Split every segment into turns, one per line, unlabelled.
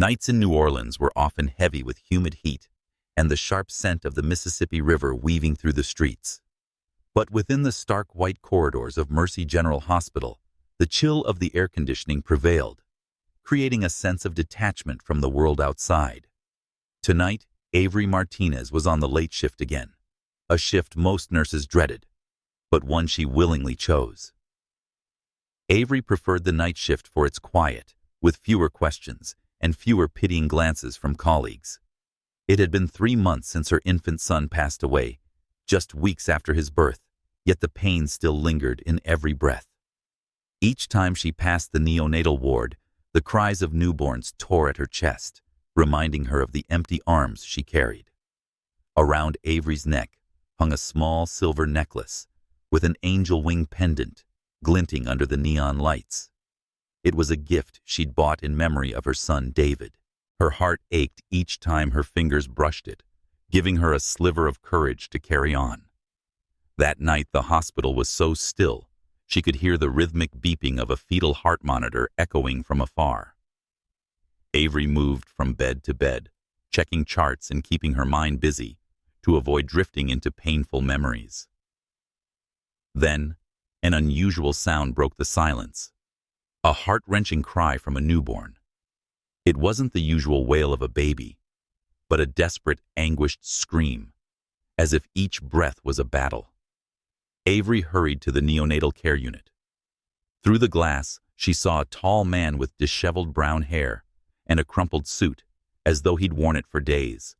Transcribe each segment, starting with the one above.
Nights in New Orleans were often heavy with humid heat and the sharp scent of the Mississippi River weaving through the streets. But within the stark white corridors of Mercy General Hospital, the chill of the air conditioning prevailed, creating a sense of detachment from the world outside. Tonight, Avery Martinez was on the late shift again, a shift most nurses dreaded, but one she willingly chose. Avery preferred the night shift for its quiet, with fewer questions and fewer pitying glances from colleagues. It had been 3 months since her infant son passed away, just weeks after his birth, yet the pain still lingered in every breath. Each time she passed the neonatal ward, the cries of newborns tore at her chest, reminding her of the empty arms she carried. Around Avery's neck hung a small silver necklace with an angel wing pendant glinting under the neon lights. It was a gift she'd bought in memory of her son David. Her heart ached each time her fingers brushed it, giving her a sliver of courage to carry on. That night the hospital was so still, she could hear the rhythmic beeping of a fetal heart monitor echoing from afar. Avery moved from bed to bed, checking charts and keeping her mind busy to avoid drifting into painful memories. Then, an unusual sound broke the silence, a heart-wrenching cry from a newborn. It wasn't the usual wail of a baby, but a desperate, anguished scream, as if each breath was a battle. Avery hurried to the neonatal care unit. Through the glass, she saw a tall man with disheveled brown hair and a crumpled suit, as though he'd worn it for days.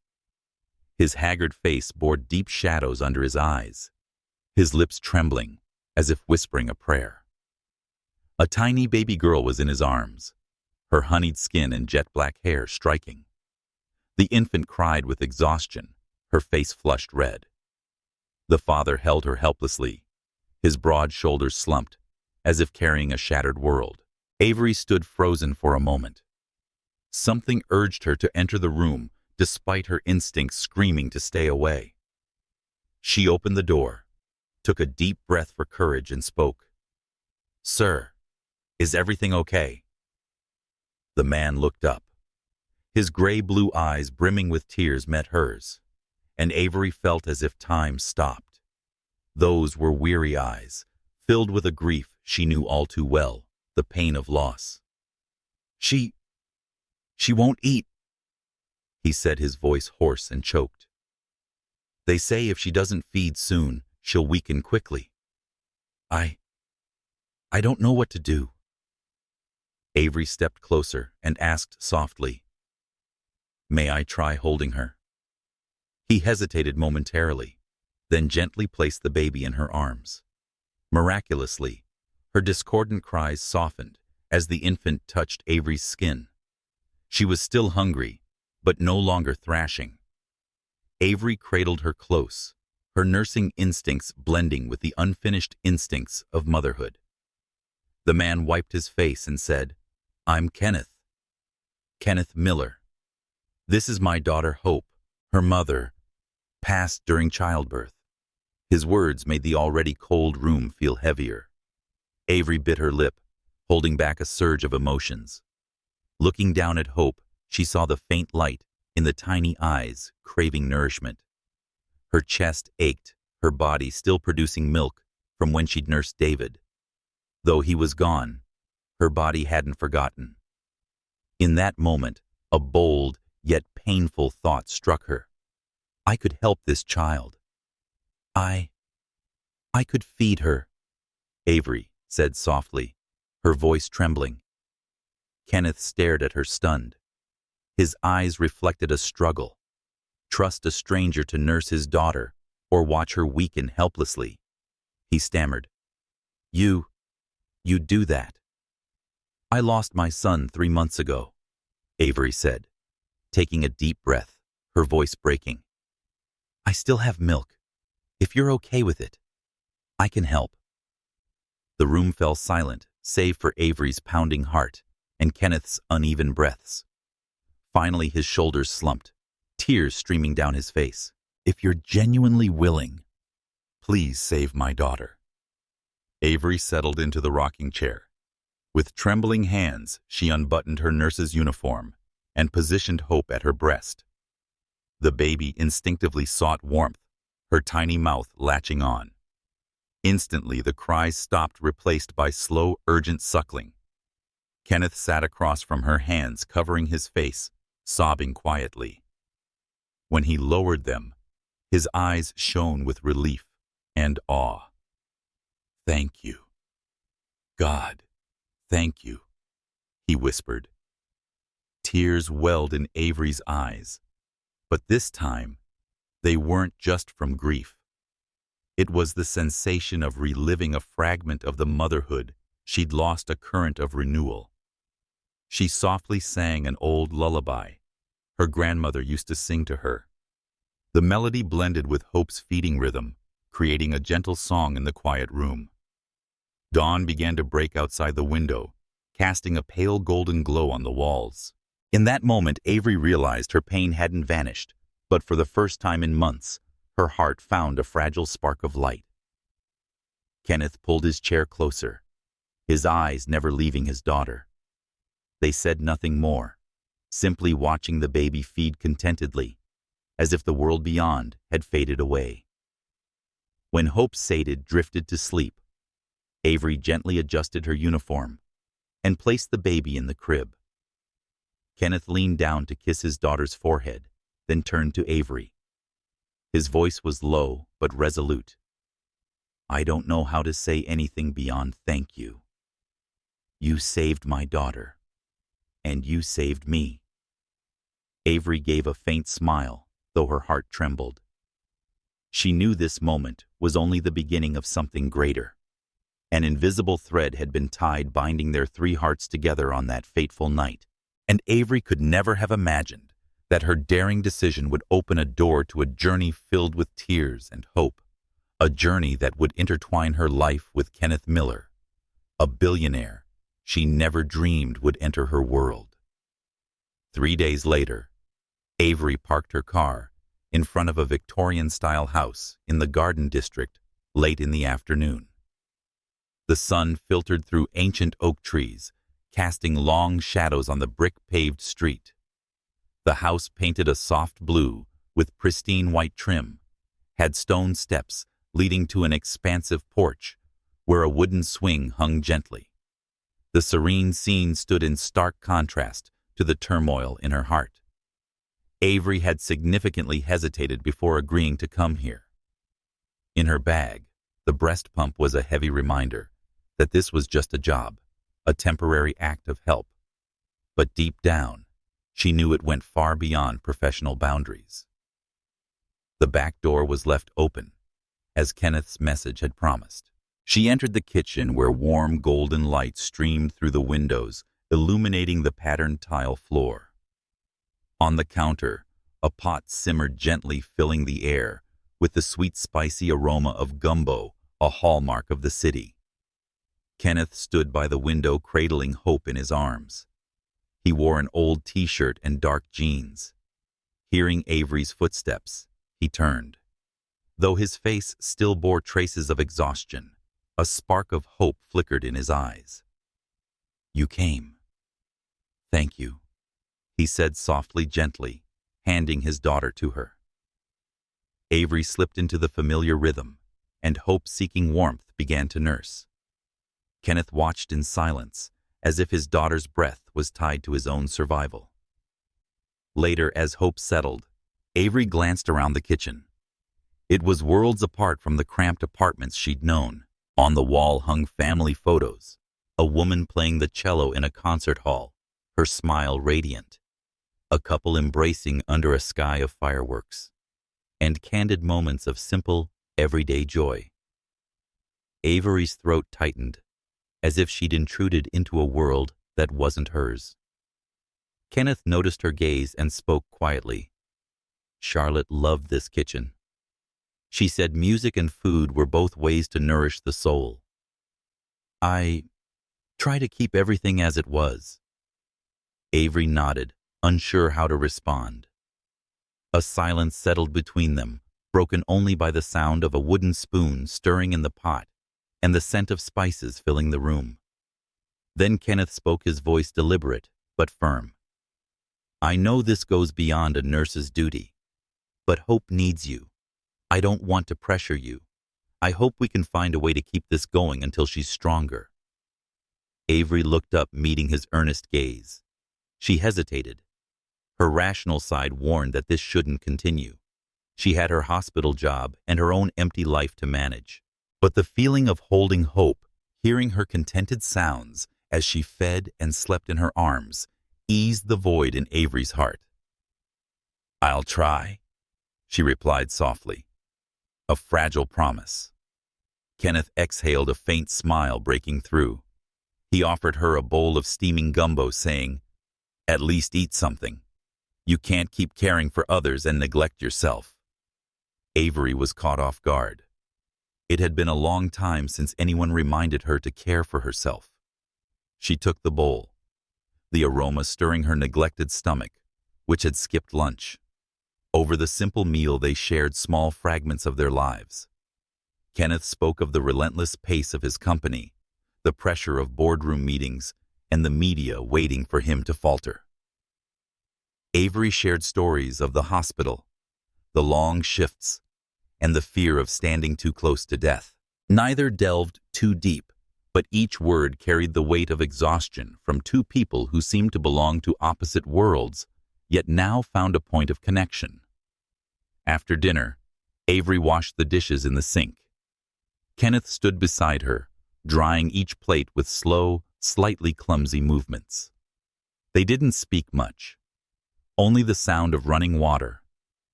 His haggard face bore deep shadows under his eyes, his lips trembling, as if whispering a prayer. A tiny baby girl was in his arms, her honeyed skin and jet-black hair striking. The infant cried with exhaustion, her face flushed red. The father held her helplessly, his broad shoulders slumped, as if carrying a shattered world. Avery stood frozen for a moment. Something urged her to enter the room, despite her instincts screaming to stay away. She opened the door, took a deep breath for courage, and spoke. "Sir, is everything okay?" The man looked up. His gray-blue eyes brimming with tears met hers, and Avery felt as if time stopped. Those were weary eyes, filled with a grief she knew all too well, the pain of loss. She won't eat," he said, his voice hoarse and choked. "They say if she doesn't feed soon, she'll weaken quickly. I don't know what to do." Avery stepped closer and asked softly, "May I try holding her?" He hesitated momentarily, then gently placed the baby in her arms. Miraculously, her discordant cries softened as the infant touched Avery's skin. She was still hungry, but no longer thrashing. Avery cradled her close, her nursing instincts blending with the unfinished instincts of motherhood. The man wiped his face and said, "I'm Kenneth Miller. This is my daughter Hope. Her mother passed during childbirth." His words made the already cold room feel heavier. Avery bit her lip, holding back a surge of emotions. Looking down at Hope, she saw the faint light in the tiny eyes, craving nourishment. Her chest ached, her body still producing milk from when she'd nursed David. Though he was gone, her body hadn't forgotten. In that moment, a bold yet painful thought struck her. I could help this child. I could feed her, Avery said softly, her voice trembling. Kenneth stared at her stunned. His eyes reflected a struggle. Trust a stranger to nurse his daughter or watch her weaken helplessly. He stammered. You do that. I lost my son 3 months ago, Avery said, taking a deep breath, her voice breaking. I still have milk. If you're okay with it, I can help. The room fell silent, save for Avery's pounding heart and Kenneth's uneven breaths. Finally, his shoulders slumped, tears streaming down his face. If you're genuinely willing, please save my daughter. Avery settled into the rocking chair. With trembling hands, she unbuttoned her nurse's uniform and positioned Hope at her breast. The baby instinctively sought warmth, her tiny mouth latching on. Instantly, the cries stopped, replaced by slow, urgent suckling. Kenneth sat across from her, hands covering his face, sobbing quietly. When he lowered them, his eyes shone with relief and awe. "Thank you. God, thank you," he whispered. Tears welled in Avery's eyes, but this time, they weren't just from grief. It was the sensation of reliving a fragment of the motherhood she'd lost, a current of renewal. She softly sang an old lullaby her grandmother used to sing to her. The melody blended with Hope's feeding rhythm, creating a gentle song in the quiet room. Dawn began to break outside the window, casting a pale golden glow on the walls. In that moment, Avery realized her pain hadn't vanished, but for the first time in months, her heart found a fragile spark of light. Kenneth pulled his chair closer, his eyes never leaving his daughter. They said nothing more, simply watching the baby feed contentedly, as if the world beyond had faded away. When Hope, sated, drifted to sleep, Avery gently adjusted her uniform and placed the baby in the crib. Kenneth leaned down to kiss his daughter's forehead, then turned to Avery. His voice was low but resolute. "I don't know how to say anything beyond thank you. You saved my daughter, and you saved me." Avery gave a faint smile, though her heart trembled. She knew this moment was only the beginning of something greater. An invisible thread had been tied, binding their three hearts together on that fateful night, and Avery could never have imagined that her daring decision would open a door to a journey filled with tears and hope, a journey that would intertwine her life with Kenneth Miller, a billionaire she never dreamed would enter her world. 3 days later, Avery parked her car in front of a Victorian-style house in the Garden District late in the afternoon. The sun filtered through ancient oak trees, casting long shadows on the brick-paved street. The house, painted a soft blue with pristine white trim, had stone steps leading to an expansive porch where a wooden swing hung gently. The serene scene stood in stark contrast to the turmoil in her heart. Avery had significantly hesitated before agreeing to come here. In her bag, the breast pump was a heavy reminder that this was just a job, a temporary act of help. But deep down, she knew it went far beyond professional boundaries. The back door was left open, as Kenneth's message had promised. She entered the kitchen, where warm golden light streamed through the windows, illuminating the patterned tile floor. On the counter, a pot simmered gently, filling the air with the sweet, spicy aroma of gumbo, a hallmark of the city. Kenneth stood by the window, cradling Hope in his arms. He wore an old t-shirt and dark jeans. Hearing Avery's footsteps, he turned. Though his face still bore traces of exhaustion, a spark of hope flickered in his eyes. "You came. Thank you," he said softly, gently, handing his daughter to her. Avery slipped into the familiar rhythm, and Hope, seeking warmth, began to nurse. Kenneth watched in silence, as if his daughter's breath was tied to his own survival. Later, as Hope settled, Avery glanced around the kitchen. It was worlds apart from the cramped apartments she'd known. On the wall hung family photos, a woman playing the cello in a concert hall, her smile radiant, a couple embracing under a sky of fireworks, and candid moments of simple, everyday joy. Avery's throat tightened, as if she'd intruded into a world that wasn't hers. Kenneth noticed her gaze and spoke quietly. Charlotte loved this kitchen. She said music and food were both ways to nourish the soul. I try to keep everything as it was. Avery nodded, unsure how to respond. A silence settled between them, broken only by the sound of a wooden spoon stirring in the pot and the scent of spices filling the room. Then Kenneth spoke, his voice deliberate but firm. I know this goes beyond a nurse's duty, but Hope needs you. I don't want to pressure you. I hope we can find a way to keep this going until she's stronger." Avery looked up, meeting his earnest gaze. She hesitated. Her rational side warned that this shouldn't continue. She had her hospital job and her own empty life to manage. But the feeling of holding Hope, hearing her contented sounds as she fed and slept in her arms, eased the void in Avery's heart. "I'll try," she replied softly. A fragile promise. Kenneth exhaled, a faint smile breaking through. He offered her a bowl of steaming gumbo, saying, "At least eat something. You can't keep caring for others and neglect yourself." Avery was caught off guard. It had been a long time since anyone reminded her to care for herself. She took the bowl, the aroma stirring her neglected stomach, which had skipped lunch. Over the simple meal they shared small fragments of their lives. Kenneth spoke of the relentless pace of his company, the pressure of boardroom meetings, and the media waiting for him to falter. Avery shared stories of the hospital, the long shifts, and the fear of standing too close to death. Neither delved too deep, but each word carried the weight of exhaustion from two people who seemed to belong to opposite worlds, yet now found a point of connection. After dinner, Avery washed the dishes in the sink. Kenneth stood beside her, drying each plate with slow, slightly clumsy movements. They didn't speak much. Only the sound of running water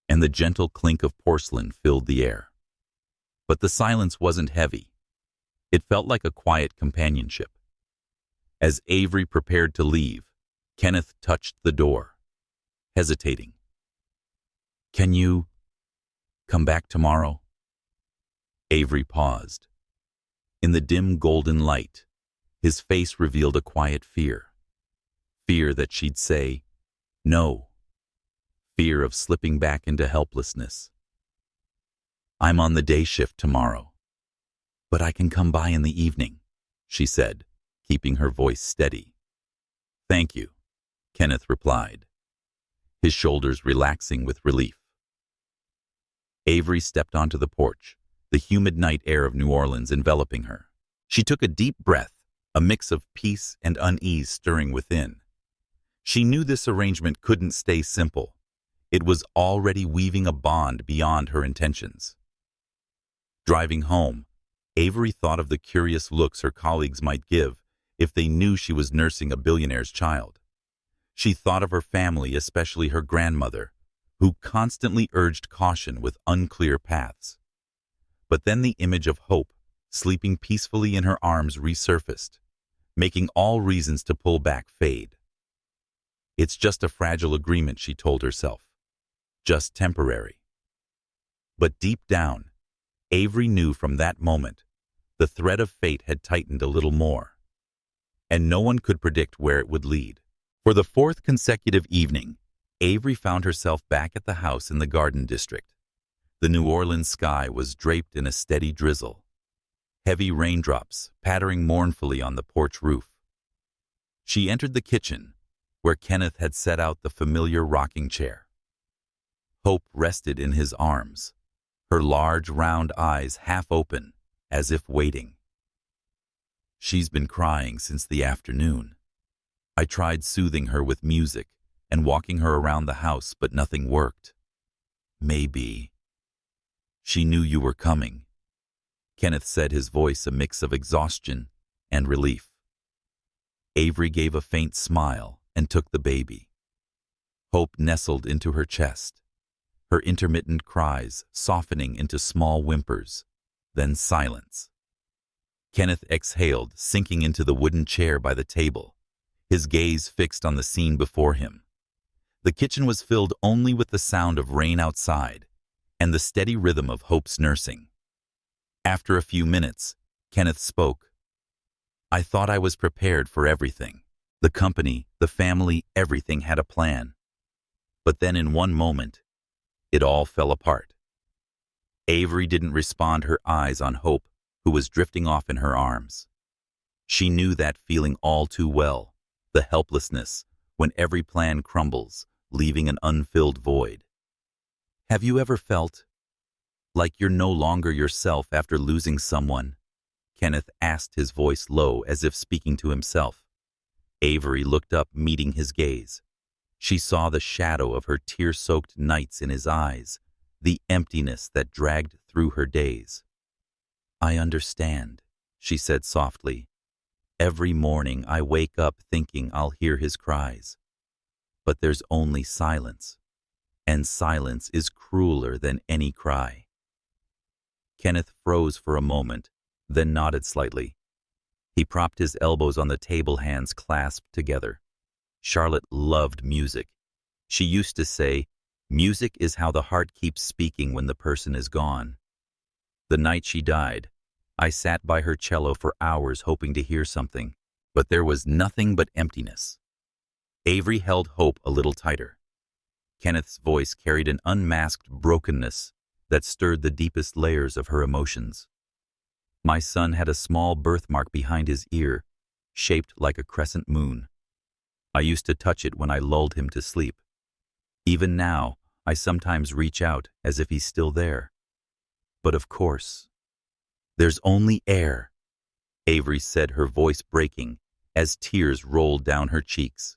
and the gentle clink of porcelain filled the air. But the silence wasn't heavy. It felt like a quiet companionship. As Avery prepared to leave, Kenneth touched the door, hesitating. "Can you come back tomorrow?" Avery paused. In the dim golden light, his face revealed a quiet fear. Fear that she'd say, no. Fear of slipping back into helplessness. "I'm on the day shift tomorrow, but I can come by in the evening," she said, keeping her voice steady. "Thank you," Kenneth replied, his shoulders relaxing with relief. Avery stepped onto the porch, the humid night air of New Orleans enveloping her. She took a deep breath, a mix of peace and unease stirring within. She knew this arrangement couldn't stay simple. It was already weaving a bond beyond her intentions. Driving home, Avery thought of the curious looks her colleagues might give if they knew she was nursing a billionaire's child. She thought of her family, especially her grandmother, who constantly urged caution with unclear paths. But then the image of Hope, sleeping peacefully in her arms, resurfaced, making all reasons to pull back fade. It's just a fragile agreement, she told herself. Just temporary. But deep down, Avery knew from that moment the thread of fate had tightened a little more, and no one could predict where it would lead. For the fourth consecutive evening, Avery found herself back at the house in the Garden District. The New Orleans sky was draped in a steady drizzle, heavy raindrops pattering mournfully on the porch roof. She entered the kitchen, where Kenneth had set out the familiar rocking chair. Hope rested in his arms, her large round eyes half open, as if waiting. "She's been crying since the afternoon. I tried soothing her with music and walking her around the house, but nothing worked. Maybe she knew you were coming," Kenneth said, his voice a mix of exhaustion and relief. Avery gave a faint smile and took the baby. Hope nestled into her chest, her intermittent cries softening into small whimpers, then silence. Kenneth exhaled, sinking into the wooden chair by the table, his gaze fixed on the scene before him. The kitchen was filled only with the sound of rain outside and the steady rhythm of Hope's nursing. After a few minutes, Kenneth spoke. "I thought I was prepared for everything. The company, the family, everything had a plan. But then in one moment, it all fell apart." Avery didn't respond, her eyes on Hope, who was drifting off in her arms. She knew that feeling all too well, the helplessness when every plan crumbles, leaving an unfilled void. Have you ever felt like you're no longer yourself after losing someone? Kenneth asked, his voice low as if speaking to himself. Avery looked up, meeting his gaze. She saw the shadow of her tear-soaked nights in his eyes, the emptiness that dragged through her days. I understand, she said softly. Every morning I wake up thinking I'll hear his cries. But there's only silence, and silence is crueler than any cry. Kenneth froze for a moment, then nodded slightly. He propped his elbows on the table, hands clasped together. Charlotte loved music. She used to say, "Music is how the heart keeps speaking when the person is gone." The night she died, I sat by her cello for hours hoping to hear something, but there was nothing but emptiness. Avery held Hope a little tighter. Kenneth's voice carried an unmasked brokenness that stirred the deepest layers of her emotions. My son had a small birthmark behind his ear, shaped like a crescent moon. I used to touch it when I lulled him to sleep. Even now, I sometimes reach out as if he's still there. But of course, there's only air, Avery said, her voice breaking as tears rolled down her cheeks.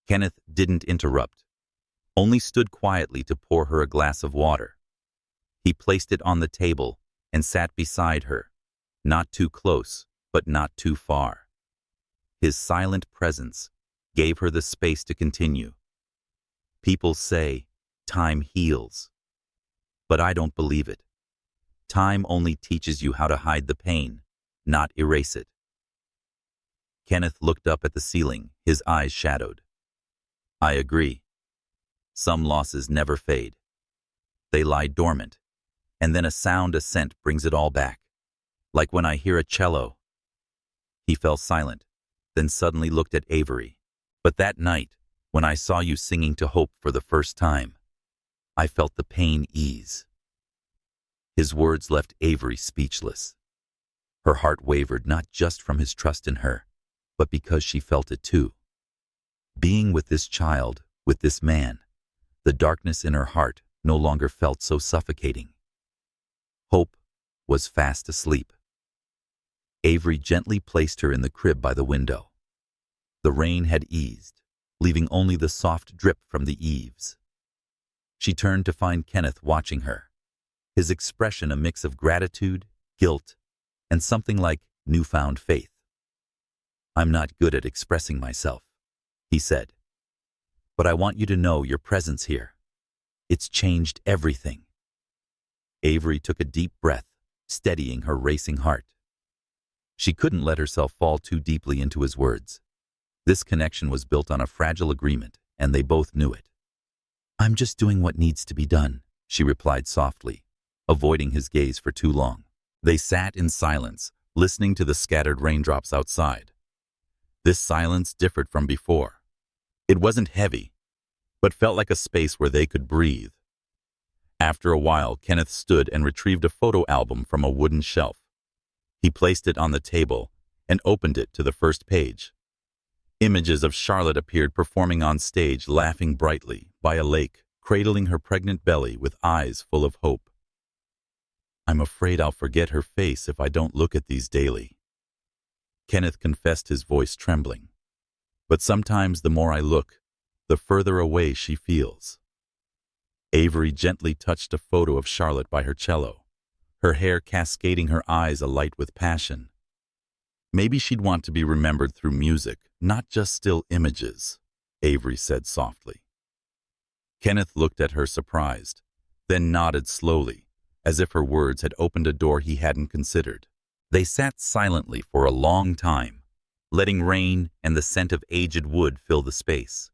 Kenneth didn't interrupt, only stood quietly to pour her a glass of water. He placed it on the table and sat beside her, not too close, but not too far. His silent presence gave her the space to continue. People say time heals, but I don't believe it. Time only teaches you how to hide the pain, not erase it. Kenneth looked up at the ceiling, his eyes shadowed. I agree. Some losses never fade. They lie dormant, and then a sound, a scent brings it all back. Like when I hear a cello. He fell silent, then suddenly looked at Avery. But that night, when I saw you singing to Hope for the first time, I felt the pain ease. His words left Avery speechless. Her heart wavered, not just from his trust in her, but because she felt it too. Being with this child, with this man, the darkness in her heart no longer felt so suffocating. Hope was fast asleep. Avery gently placed her in the crib by the window. The rain had eased, leaving only the soft drip from the eaves. She turned to find Kenneth watching her, his expression a mix of gratitude, guilt, and something like newfound faith. I'm not good at expressing myself, he said, but I want you to know your presence here. It's changed everything. Avery took a deep breath, steadying her racing heart. She couldn't let herself fall too deeply into his words. This connection was built on a fragile agreement, and they both knew it. I'm just doing what needs to be done, she replied softly, avoiding his gaze for too long. They sat in silence, listening to the scattered raindrops outside. This silence differed from before. It wasn't heavy, but felt like a space where they could breathe. After a while, Kenneth stood and retrieved a photo album from a wooden shelf. He placed it on the table and opened it to the first page. Images of Charlotte appeared performing on stage, laughing brightly, by a lake, cradling her pregnant belly with eyes full of hope. I'm afraid I'll forget her face if I don't look at these daily, Kenneth confessed, his voice trembling. But sometimes the more I look, the further away she feels. Avery gently touched a photo of Charlotte by her cello, her hair cascading, her eyes alight with passion. Maybe she'd want to be remembered through music, not just still images, Avery said softly. Kenneth looked at her surprised, then nodded slowly, as if her words had opened a door he hadn't considered. They sat silently for a long time, letting rain and the scent of aged wood fill the space.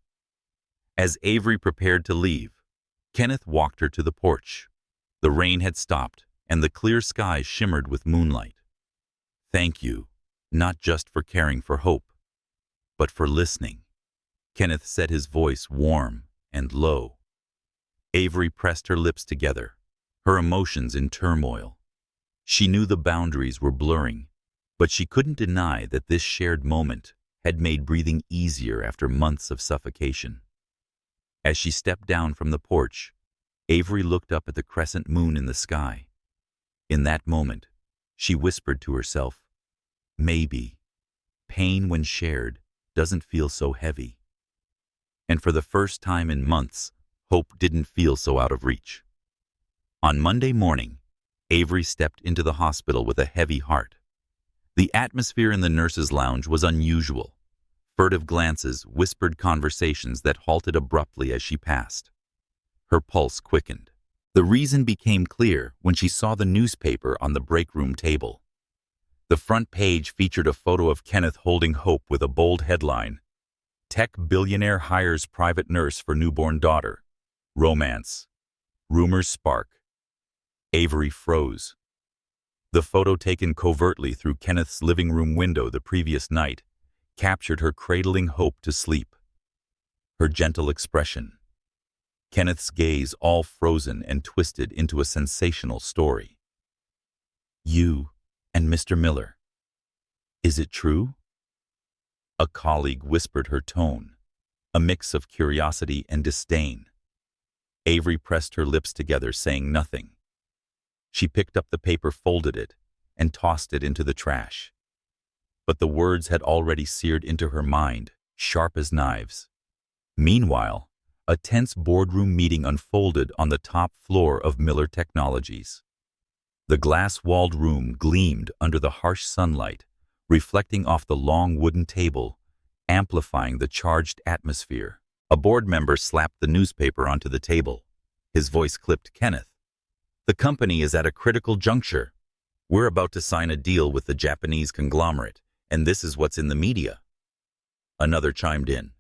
As Avery prepared to leave, Kenneth walked her to the porch. The rain had stopped, and the clear sky shimmered with moonlight. Thank you, not just for caring for Hope, but for listening, Kenneth said, his voice warm and low. Avery pressed her lips together, her emotions in turmoil. She knew the boundaries were blurring, but she couldn't deny that this shared moment had made breathing easier after months of suffocation. As she stepped down from the porch, Avery looked up at the crescent moon in the sky. In that moment, she whispered to herself, maybe pain when shared doesn't feel so heavy. And for the first time in months, hope didn't feel so out of reach. On Monday morning, Avery stepped into the hospital with a heavy heart. The atmosphere in the nurses' lounge was unusual. Furtive glances, whispered conversations that halted abruptly as she passed. Her pulse quickened. The reason became clear when she saw the newspaper on the break room table. The front page featured a photo of Kenneth holding Hope with a bold headline, Tech Billionaire Hires Private Nurse for Newborn Daughter. Romance. Rumors spark. Avery froze. The photo taken covertly through Kenneth's living room window the previous night captured her cradling Hope to sleep. Her gentle expression. Kenneth's gaze all frozen and twisted into a sensational story. You and Mr. Miller. Is it true? A colleague whispered her tone, a mix of curiosity and disdain. Avery pressed her lips together, saying nothing. She picked up the paper, folded it, and tossed it into the trash. But the words had already seared into her mind, sharp as knives. Meanwhile, a tense boardroom meeting unfolded on the top floor of Miller Technologies. The glass-walled room gleamed under the harsh sunlight, reflecting off the long wooden table, amplifying the charged atmosphere. A board member slapped the newspaper onto the table. His voice clipped Kenneth. The company is at a critical juncture. We're about to sign a deal with the Japanese conglomerate, and this is what's in the media. Another chimed in.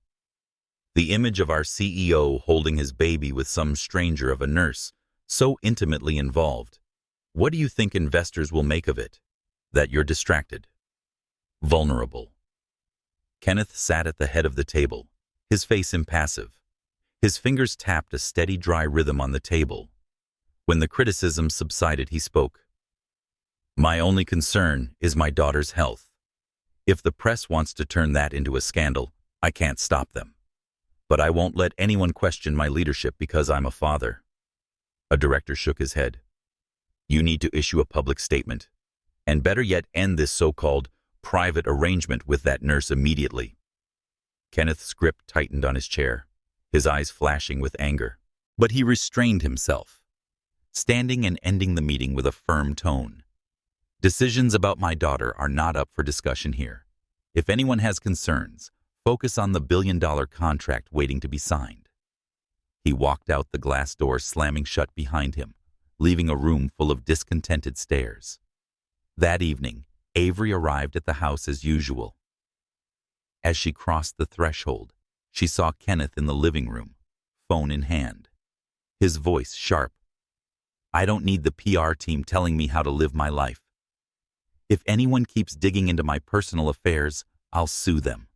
The image of our CEO holding his baby with some stranger of a nurse, so intimately involved. What do you think investors will make of it? That you're distracted. Vulnerable. Kenneth sat at the head of the table, his face impassive. His fingers tapped a steady, dry rhythm on the table. When the criticism subsided, he spoke. My only concern is my daughter's health. If the press wants to turn that into a scandal, I can't stop them. But I won't let anyone question my leadership because I'm a father. A director shook his head. You need to issue a public statement, and better yet, end this so-called private arrangement with that nurse immediately. Kenneth's grip tightened on his chair, his eyes flashing with anger. But he restrained himself, standing and ending the meeting with a firm tone. Decisions about my daughter are not up for discussion here. If anyone has concerns, focus on the billion-dollar contract waiting to be signed. He walked out, the glass door slamming shut behind him, leaving a room full of discontented stares. That evening, Avery arrived at the house as usual. As she crossed the threshold, she saw Kenneth in the living room, phone in hand. His voice sharp. I don't need the PR team telling me how to live my life. If anyone keeps digging into my personal affairs, I'll sue them.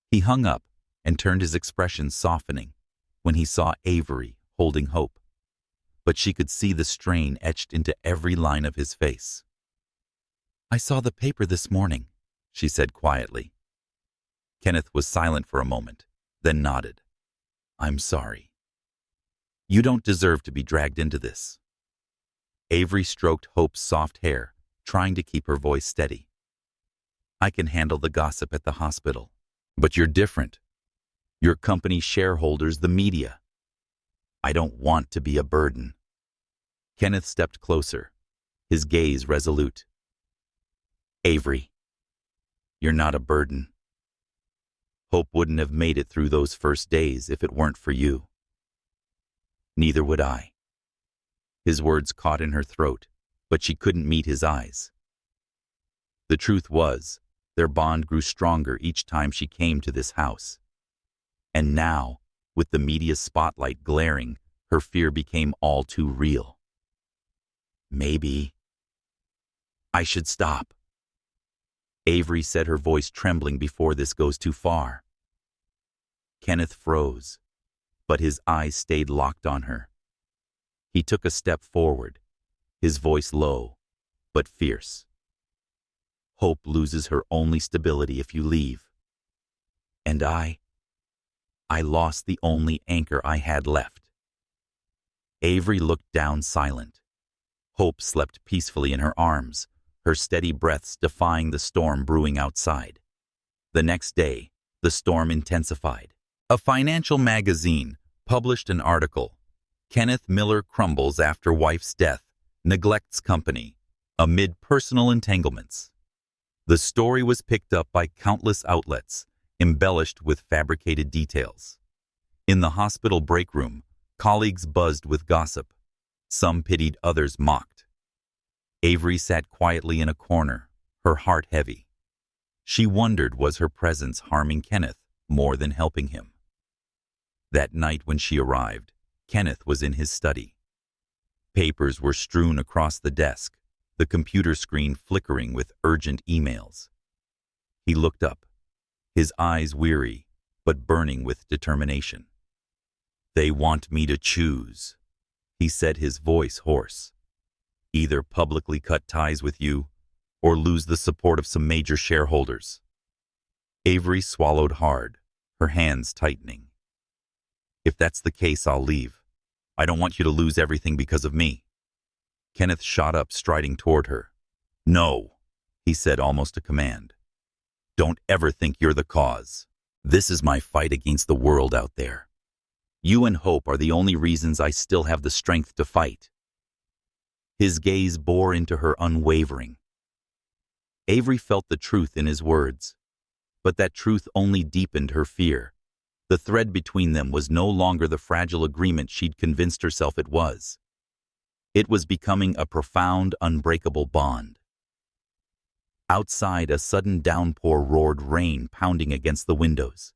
He hung up and turned, his expression softening when he saw Avery holding Hope. But she could see the strain etched into every line of his face. I saw the paper this morning, she said quietly. Kenneth was silent for a moment, then nodded. I'm sorry. You don't deserve to be dragged into this. Avery stroked Hope's soft hair, trying to keep her voice steady. I can handle the gossip at the hospital, but you're different. Your company shareholders, the media. I don't want to be a burden. Kenneth stepped closer, his gaze resolute. Avery, you're not a burden. Hope wouldn't have made it through those first days if it weren't for you. Neither would I. His words caught in her throat, but she couldn't meet his eyes. The truth was, their bond grew stronger each time she came to this house. And now, with the media's spotlight glaring, her fear became all too real. Maybe I should stop. Avery said, her voice trembling, before this goes too far. Kenneth froze, but his eyes stayed locked on her. He took a step forward, his voice low, but fierce. Hope loses her only stability if you leave. And I I lost the only anchor I had left. Avery looked down silent. Hope slept peacefully in her arms, her steady breaths defying the storm brewing outside. The next day, the storm intensified. A financial magazine published an article, "Kenneth Miller Crumbles After Wife's Death, Neglects Company, Amid Personal Entanglements." The story was picked up by countless outlets, embellished with fabricated details. In the hospital break room, colleagues buzzed with gossip. Some pitied, others mocked. Avery sat quietly in a corner, her heart heavy. She wondered, was her presence harming Kenneth more than helping him? That night when she arrived, Kenneth was in his study. Papers were strewn across the desk, the computer screen flickering with urgent emails. He looked up, his eyes weary, but burning with determination. "They want me to choose," he said, his voice hoarse. "Either publicly cut ties with you, or lose the support of some major shareholders." Avery swallowed hard, her hands tightening. "If that's the case, I'll leave. I don't want you to lose everything because of me." Kenneth shot up, striding toward her. "No," he said, almost a command. "Don't ever think you're the cause. This is my fight against the world out there. You and Hope are the only reasons I still have the strength to fight." His gaze bore into her, unwavering. Avery felt the truth in his words, but that truth only deepened her fear. The thread between them was no longer the fragile agreement she'd convinced herself it was. It was becoming a profound, unbreakable bond. Outside, a sudden downpour roared, rain pounding against the windows.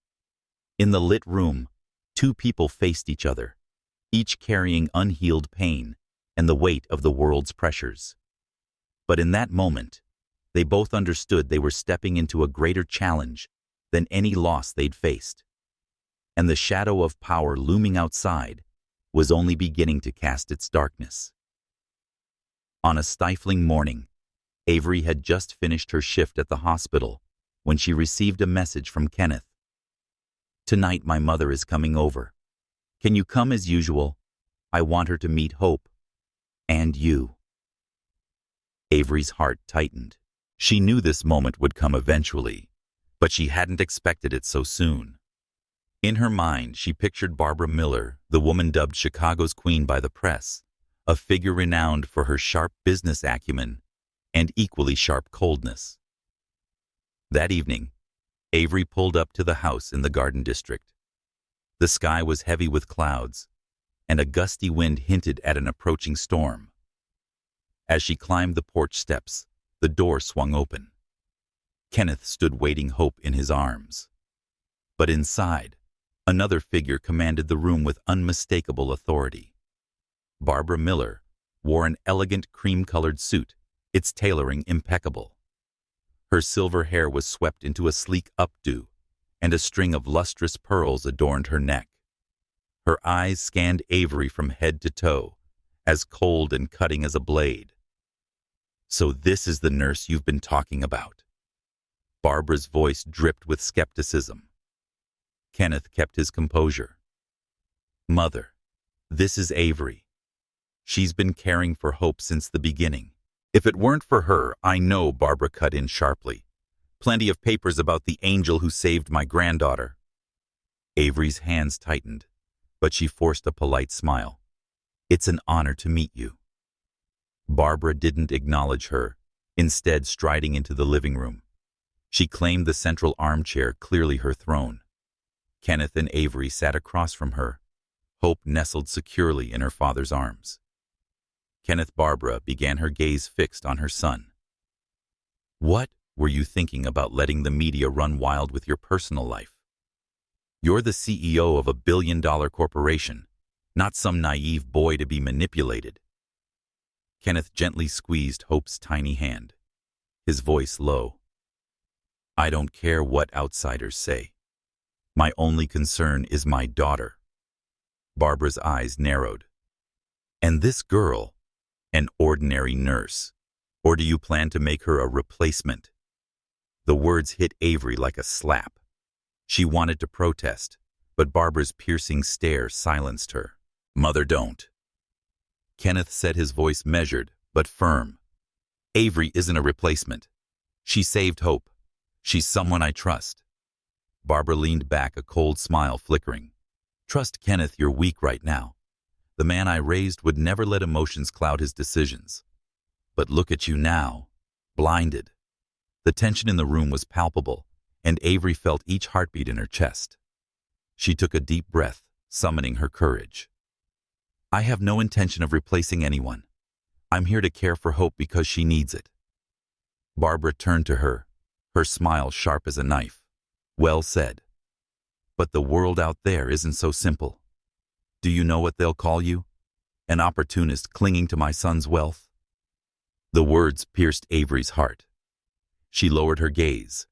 In the lit room, two people faced each other, each carrying unhealed pain and the weight of the world's pressures. But in that moment, they both understood they were stepping into a greater challenge than any loss they'd faced. And the shadow of power looming outside was only beginning to cast its darkness. On a stifling morning, Avery had just finished her shift at the hospital when she received a message from Kenneth. "Tonight my mother is coming over. Can you come as usual? I want her to meet Hope. And you." Avery's heart tightened. She knew this moment would come eventually, but she hadn't expected it so soon. In her mind, she pictured Barbara Miller, the woman dubbed Chicago's Queen by the press, a figure renowned for her sharp business acumen and equally sharp coldness. That evening, Avery pulled up to the house in the Garden District. The sky was heavy with clouds, and a gusty wind hinted at an approaching storm. As she climbed the porch steps, the door swung open. Kenneth stood waiting, Hope in his arms. But inside, another figure commanded the room with unmistakable authority. Barbara Miller wore an elegant cream-colored suit, its tailoring impeccable. Her silver hair was swept into a sleek updo, and a string of lustrous pearls adorned her neck. Her eyes scanned Avery from head to toe, as cold and cutting as a blade. "So this is the nurse you've been talking about." Barbara's voice dripped with skepticism. Kenneth kept his composure. "Mother, this is Avery. She's been caring for Hope since the beginning. If it weren't for her, I know," Barbara cut in sharply. "Plenty of papers about the angel who saved my granddaughter." Avery's hands tightened, but she forced a polite smile. "It's an honor to meet you." Barbara didn't acknowledge her, instead striding into the living room. She claimed the central armchair, clearly her throne. Kenneth and Avery sat across from her, Hope nestled securely in her father's arms. Barbara began, her gaze fixed on her son. "What were you thinking about letting the media run wild with your personal life? You're the CEO of a billion-dollar corporation, not some naive boy to be manipulated." Kenneth gently squeezed Hope's tiny hand, his voice low. "I don't care what outsiders say. My only concern is my daughter." Barbara's eyes narrowed. "And this girl, an ordinary nurse, or do you plan to make her a replacement?" The words hit Avery like a slap. She wanted to protest, but Barbara's piercing stare silenced her. "Mother, don't." Kenneth said, his voice measured but firm. "Avery isn't a replacement. She saved Hope. She's someone I trust." Barbara leaned back, a cold smile flickering. "Trust Kenneth, you're weak right now. The man I raised would never let emotions cloud his decisions. But look at you now, blinded." The tension in the room was palpable, and Avery felt each heartbeat in her chest. She took a deep breath, summoning her courage. "I have no intention of replacing anyone. I'm here to care for Hope because she needs it." Barbara turned to her, her smile sharp as a knife. "Well said. But the world out there isn't so simple. Do you know what they'll call you? An opportunist clinging to my son's wealth?" The words pierced Avery's heart. She lowered her gaze,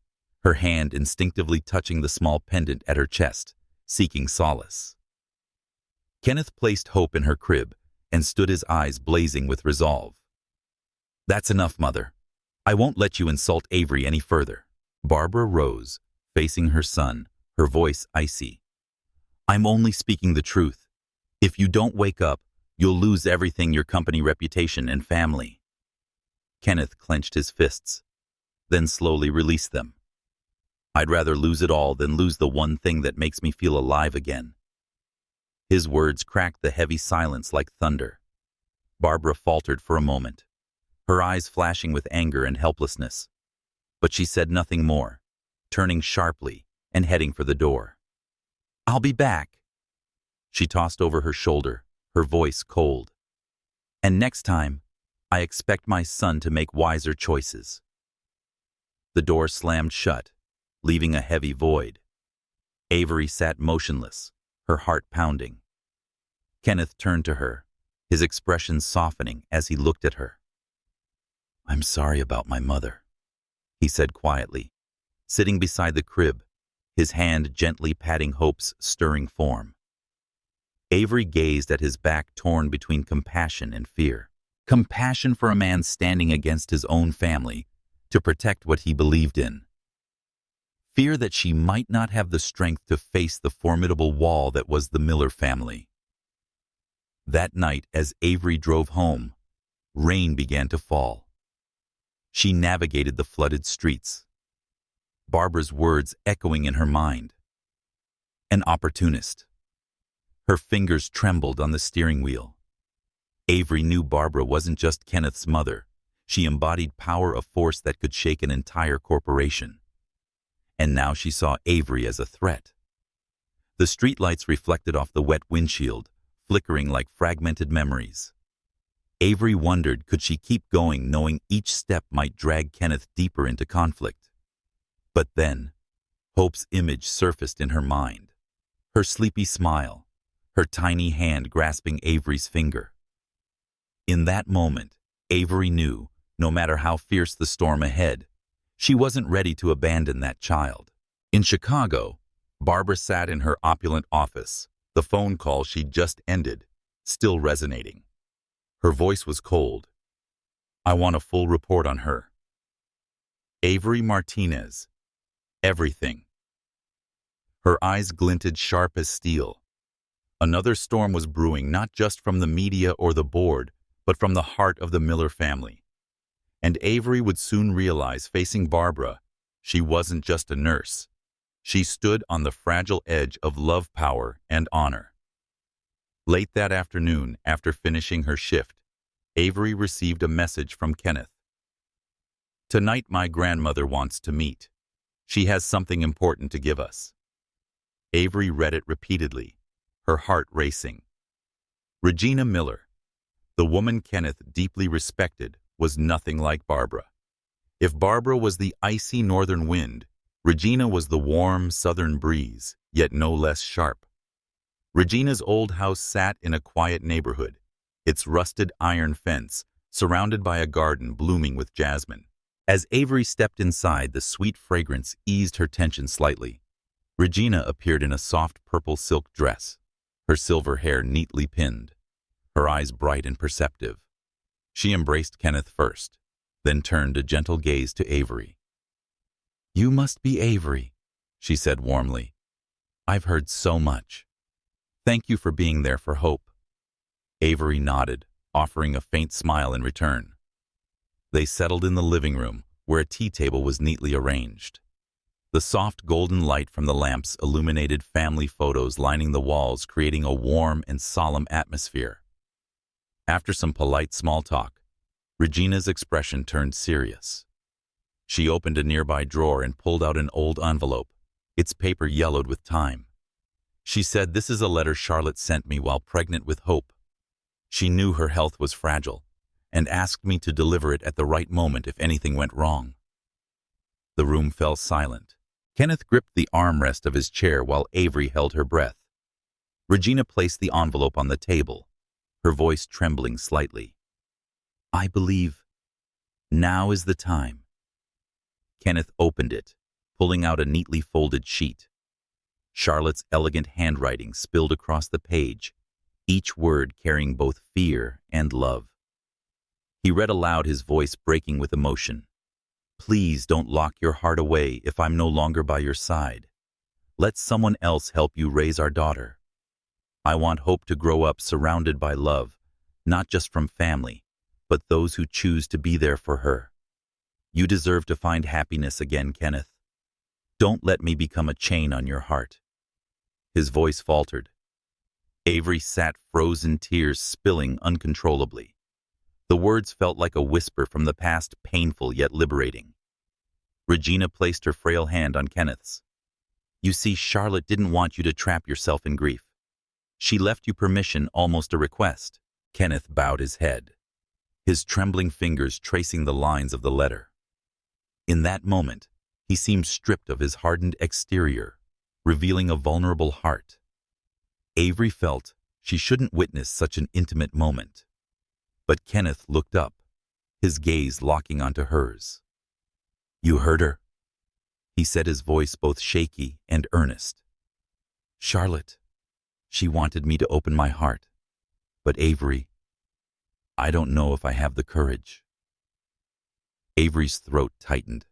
her hand instinctively touching the small pendant at her chest, seeking solace. Kenneth placed Hope in her crib and stood, his eyes blazing with resolve. "That's enough, Mother. I won't let you insult Avery any further." Barbara rose, facing her son, her voice icy. "I'm only speaking the truth. If you don't wake up, you'll lose everything, your company, reputation, and family." Kenneth clenched his fists, then slowly released them. "I'd rather lose it all than lose the one thing that makes me feel alive again." His words cracked the heavy silence like thunder. Barbara faltered for a moment, her eyes flashing with anger and helplessness. But she said nothing more, turning sharply and heading for the door. "I'll be back," she tossed over her shoulder, her voice cold. "And next time, I expect my son to make wiser choices." The door slammed shut, leaving a heavy void. Avery sat motionless, her heart pounding. Kenneth turned to her, his expression softening as he looked at her. "I'm sorry about my mother," he said quietly, sitting beside the crib, his hand gently patting Hope's stirring form. Avery gazed at his back, torn between compassion and fear. Compassion for a man standing against his own family to protect what he believed in. Fear that she might not have the strength to face the formidable wall that was the Miller family. That night, as Avery drove home, rain began to fall. She navigated the flooded streets, Barbara's words echoing in her mind. An opportunist. Her fingers trembled on the steering wheel. Avery knew Barbara wasn't just Kenneth's mother. She embodied power, a force that could shake an entire corporation. And now she saw Avery as a threat. The streetlights reflected off the wet windshield, flickering like fragmented memories. Avery wondered, could she keep going, knowing each step might drag Kenneth deeper into conflict? But then, Hope's image surfaced in her mind. Her sleepy smile, her tiny hand grasping Avery's finger. In that moment, Avery knew, no matter how fierce the storm ahead, she wasn't ready to abandon that child. In Chicago, Barbara sat in her opulent office, the phone call she'd just ended, still resonating. Her voice was cold. "I want a full report on her. Avery Martinez. Everything." Her eyes glinted sharp as steel. Another storm was brewing, not just from the media or the board, but from the heart of the Miller family. And Avery would soon realize, facing Barbara, she wasn't just a nurse. She stood on the fragile edge of love, power, and honor. Late that afternoon, after finishing her shift, Avery received a message from Kenneth. "Tonight my grandmother wants to meet. She has something important to give us." Avery read it repeatedly, her heart racing. Regina Miller, the woman Kenneth deeply respected, was nothing like Barbara. If Barbara was the icy northern wind, Regina was the warm southern breeze, yet no less sharp. Regina's old house sat in a quiet neighborhood, its rusted iron fence surrounded by a garden blooming with jasmine. As Avery stepped inside, the sweet fragrance eased her tension slightly. Regina appeared in a soft purple silk dress, her silver hair neatly pinned, her eyes bright and perceptive. She embraced Kenneth first, then turned a gentle gaze to Avery. "You must be Avery," she said warmly. I've heard so much. Thank you for being there for Hope. Avery nodded, offering a faint smile in return. They settled in the living room, where a tea table was neatly arranged. The soft golden light from the lamps illuminated family photos lining the walls, creating a warm and solemn atmosphere. After some polite small talk, Regina's expression turned serious. She opened a nearby drawer and pulled out an old envelope, its paper yellowed with time. She said, "This is a letter Charlotte sent me while pregnant with Hope. She knew her health was fragile and asked me to deliver it at the right moment if anything went wrong." The room fell silent. Kenneth gripped the armrest of his chair while Avery held her breath. Regina placed the envelope on the table, her voice trembling slightly. "I believe now is the time." Kenneth opened it, pulling out a neatly folded sheet. Charlotte's elegant handwriting spilled across the page, each word carrying both fear and love. He read aloud, his voice breaking with emotion. "Please don't lock your heart away if I'm no longer by your side. Let someone else help you raise our daughter. I want Hope to grow up surrounded by love, not just from family, but those who choose to be there for her. You deserve to find happiness again, Kenneth. Don't let me become a chain on your heart." His voice faltered. Avery sat frozen, tears spilling uncontrollably. The words felt like a whisper from the past, painful yet liberating. Regina placed her frail hand on Kenneth's. "You see, Charlotte didn't want you to trap yourself in grief. She left you permission, almost a request." Kenneth bowed his head, his trembling fingers tracing the lines of the letter. In that moment, he seemed stripped of his hardened exterior, revealing a vulnerable heart. Avery felt she shouldn't witness such an intimate moment. But Kenneth looked up, his gaze locking onto hers. "You heard her," he said, his voice both shaky and earnest. "Charlotte, she wanted me to open my heart. But Avery, I don't know if I have the courage." Avery's throat tightened,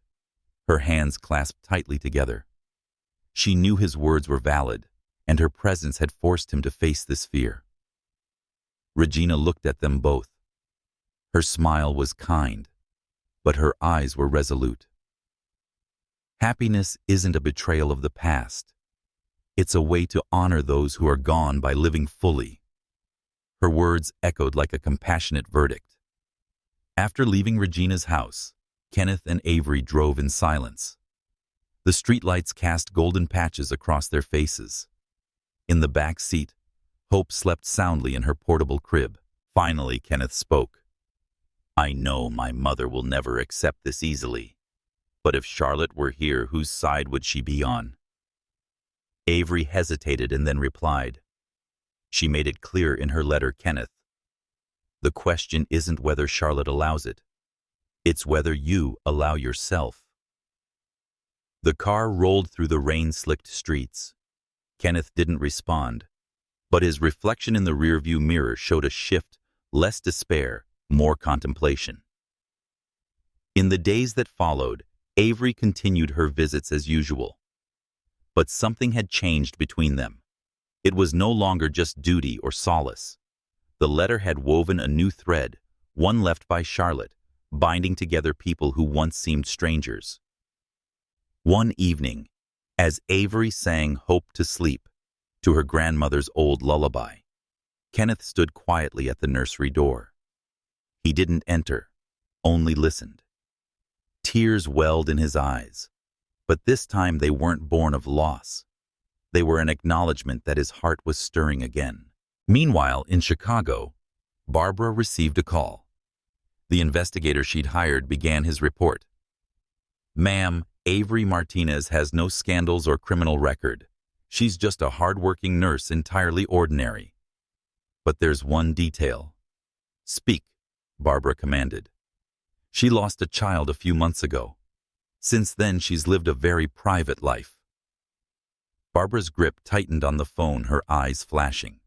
her hands clasped tightly together. She knew his words were valid, and her presence had forced him to face this fear. Regina looked at them both. Her smile was kind, but her eyes were resolute. Happiness isn't a betrayal of the past. It's a way to honor those who are gone by living fully. Her words echoed like a compassionate verdict. After leaving Regina's house, Kenneth and Avery drove in silence. The streetlights cast golden patches across their faces. In the back seat, Hope slept soundly in her portable crib. Finally, Kenneth spoke. "I know my mother will never accept this easily, but if Charlotte were here, whose side would she be on?" Avery hesitated and then replied. She made it clear in her letter, "Kenneth, the question isn't whether Charlotte allows it. It's whether you allow yourself." The car rolled through the rain-slicked streets. Kenneth didn't respond, but his reflection in the rearview mirror showed a shift, less despair, more contemplation. In the days that followed, Avery continued her visits as usual. But something had changed between them. It was no longer just duty or solace. The letter had woven a new thread, one left by Charlotte, binding together people who once seemed strangers. One evening, as Avery sang Hope to Sleep to her grandmother's old lullaby, Kenneth stood quietly at the nursery door. He didn't enter, only listened. Tears welled in his eyes, but this time they weren't born of loss. They were an acknowledgement that his heart was stirring again. Meanwhile, in Chicago, Barbara received a call. The investigator she'd hired began his report. "Ma'am, Avery Martinez has no scandals or criminal record. She's just a hard-working nurse, entirely ordinary. But there's one detail." "Speak," Barbara commanded. "She lost a child a few months ago. Since then, she's lived a very private life." Barbara's grip tightened on the phone, her eyes flashing.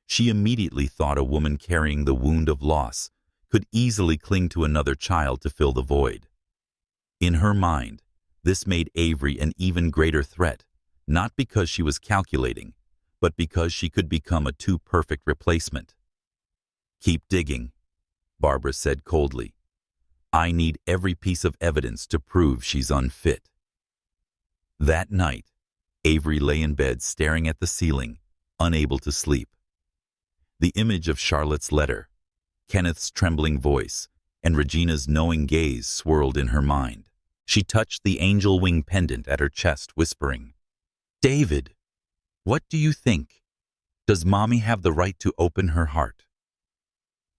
She immediately thought a woman carrying the wound of loss could easily cling to another child to fill the void. In her mind, this made Avery an even greater threat, not because she was calculating, but because she could become a too perfect replacement. "Keep digging," Barbara said coldly. "I need every piece of evidence to prove she's unfit." That night, Avery lay in bed staring at the ceiling, unable to sleep. The image of Charlotte's letter, Kenneth's trembling voice, and Regina's knowing gaze swirled in her mind. She touched the angel wing pendant at her chest, whispering, "David, what do you think? Does Mommy have the right to open her heart?"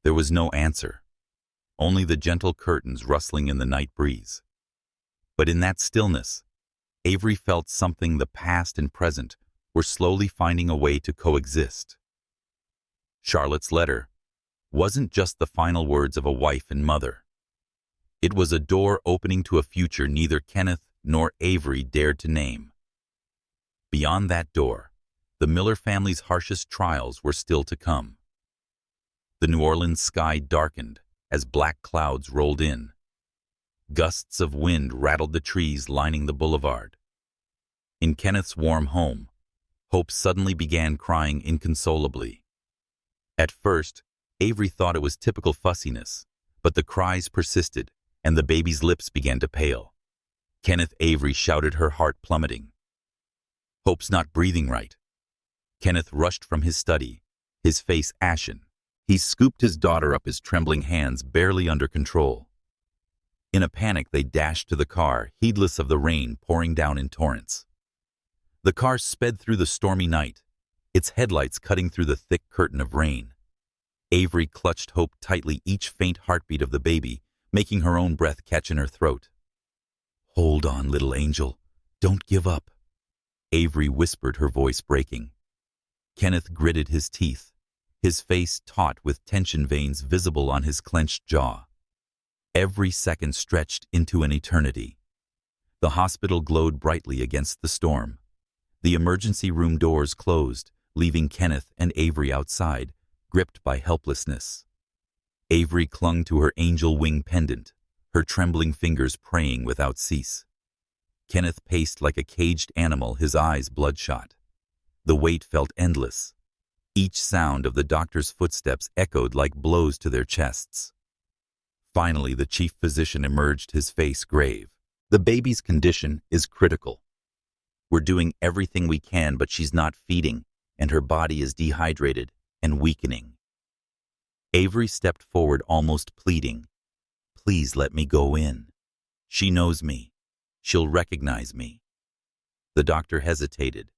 There was no answer, only the gentle curtains rustling in the night breeze. But in that stillness, Avery felt something the past and present were slowly finding a way to coexist. Charlotte's letter wasn't just the final words of a wife and mother. It was a door opening to a future neither Kenneth nor Avery dared to name. Beyond that door, the Miller family's harshest trials were still to come. The New Orleans sky darkened as black clouds rolled in. Gusts of wind rattled the trees lining the boulevard. In Kenneth's warm home, Hope suddenly began crying inconsolably. At first, Avery thought it was typical fussiness, but the cries persisted, and the baby's lips began to pale. Kenneth Avery shouted, her heart plummeting. "Hope's not breathing right." Kenneth rushed from his study, his face ashen. He scooped his daughter up, his trembling hands barely under control. In a panic, they dashed to the car, heedless of the rain pouring down in torrents. The car sped through the stormy night, its headlights cutting through the thick curtain of rain. Avery clutched Hope tightly, each faint heartbeat of the baby making her own breath catch in her throat. "Hold on, little angel. Don't give up," Avery whispered, her voice breaking. Kenneth gritted his teeth, his face taut with tension veins visible on his clenched jaw. Every second stretched into an eternity. The hospital glowed brightly against the storm. The emergency room doors closed, leaving Kenneth and Avery outside, gripped by helplessness. Avery clung to her angel wing pendant, her trembling fingers praying without cease. Kenneth paced like a caged animal, his eyes bloodshot. The wait felt endless. Each sound of the doctor's footsteps echoed like blows to their chests. Finally, the chief physician emerged, his face grave. "The baby's condition is critical. We're doing everything we can, but she's not feeding, and her body is dehydrated and weakening." Avery stepped forward, almost pleading. "Please let me go in. She knows me. She'll recognize me." The doctor hesitated,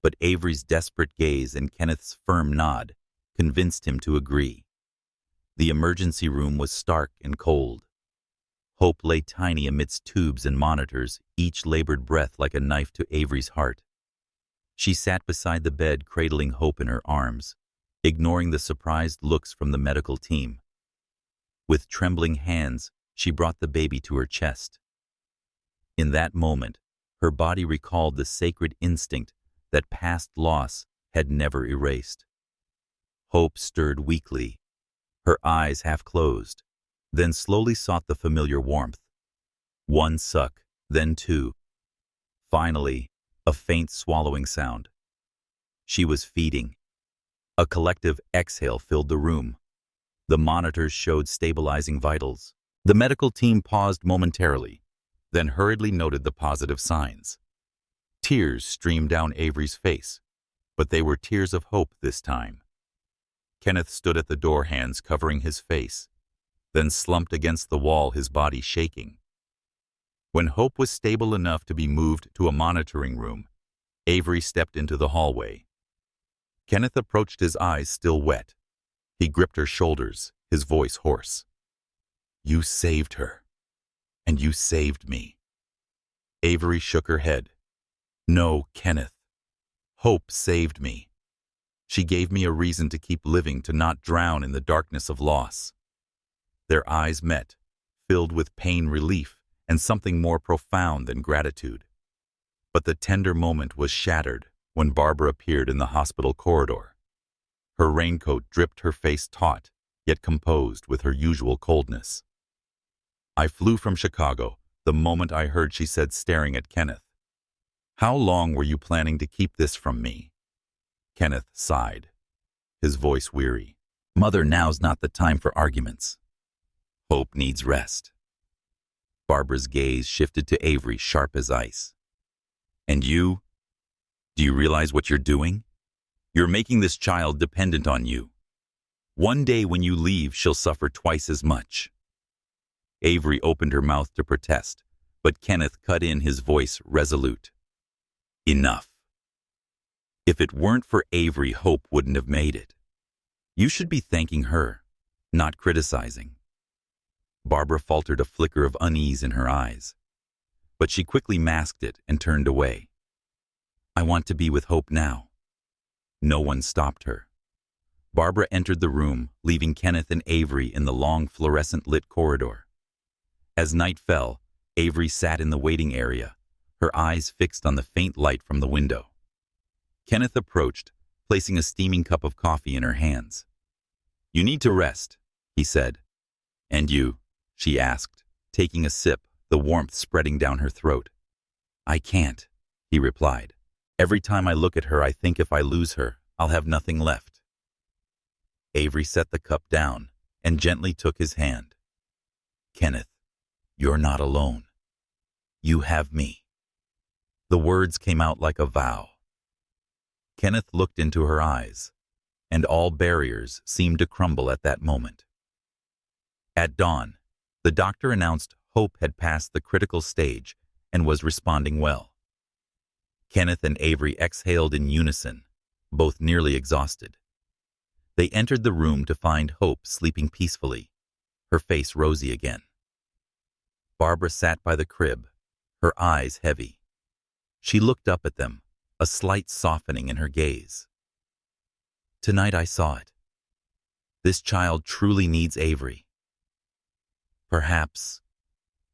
but Avery's desperate gaze and Kenneth's firm nod convinced him to agree. The emergency room was stark and cold. Hope lay tiny amidst tubes and monitors, each labored breath like a knife to Avery's heart. She sat beside the bed, cradling Hope in her arms, ignoring the surprised looks from the medical team. With trembling hands, she brought the baby to her chest. In that moment, her body recalled the sacred instinct that past loss had never erased. Hope stirred weakly, her eyes half closed, then slowly sought the familiar warmth. One suck, then two. Finally, a faint swallowing sound. She was feeding. A collective exhale filled the room. The monitors showed stabilizing vitals. The medical team paused momentarily, then hurriedly noted the positive signs. Tears streamed down Avery's face, but they were tears of hope this time. Kenneth stood at the door, hands covering his face, then slumped against the wall, his body shaking. When Hope was stable enough to be moved to a monitoring room, Avery stepped into the hallway. Kenneth approached, his eyes still wet. He gripped her shoulders, his voice hoarse. "You saved her, and you saved me." Avery shook her head. "No, Kenneth. Hope saved me. She gave me a reason to keep living, to not drown in the darkness of loss." Their eyes met, filled with pain, relief, and something more profound than gratitude. But the tender moment was shattered when Barbara appeared in the hospital corridor. Her raincoat dripped, her face taut, yet composed with her usual coldness. "I flew from Chicago the moment I heard," she said, staring at Kenneth. How long were you planning to keep this from me? Kenneth sighed, his voice weary. Mother, now's not the time for arguments. Hope needs rest. Barbara's gaze shifted to Avery, sharp as ice. And you? Do you realize what you're doing? You're making this child dependent on you. One day when you leave, she'll suffer twice as much. Avery opened her mouth to protest, but Kenneth cut in, his voice resolute. Enough. If it weren't for Avery, Hope wouldn't have made it. You should be thanking her, not criticizing. Barbara faltered, a flicker of unease in her eyes, but she quickly masked it and turned away. I want to be with Hope now. No one stopped her. Barbara entered the room, leaving Kenneth and Avery in the long fluorescent-lit corridor. As night fell, Avery sat in the waiting area, her eyes fixed on the faint light from the window. Kenneth approached, placing a steaming cup of coffee in her hands. You need to rest, he said. And you? She asked, taking a sip, the warmth spreading down her throat. I can't, he replied. Every time I look at her, I think if I lose her, I'll have nothing left. Avery set the cup down and gently took his hand. Kenneth, you're not alone. You have me. The words came out like a vow. Kenneth looked into her eyes, and all barriers seemed to crumble at that moment. At dawn, the doctor announced Hope had passed the critical stage and was responding well. Kenneth and Avery exhaled in unison, both nearly exhausted. They entered the room to find Hope sleeping peacefully, her face rosy again. Barbara sat by the crib, her eyes heavy. She looked up at them, a slight softening in her gaze. Tonight I saw it. This child truly needs Avery. Perhaps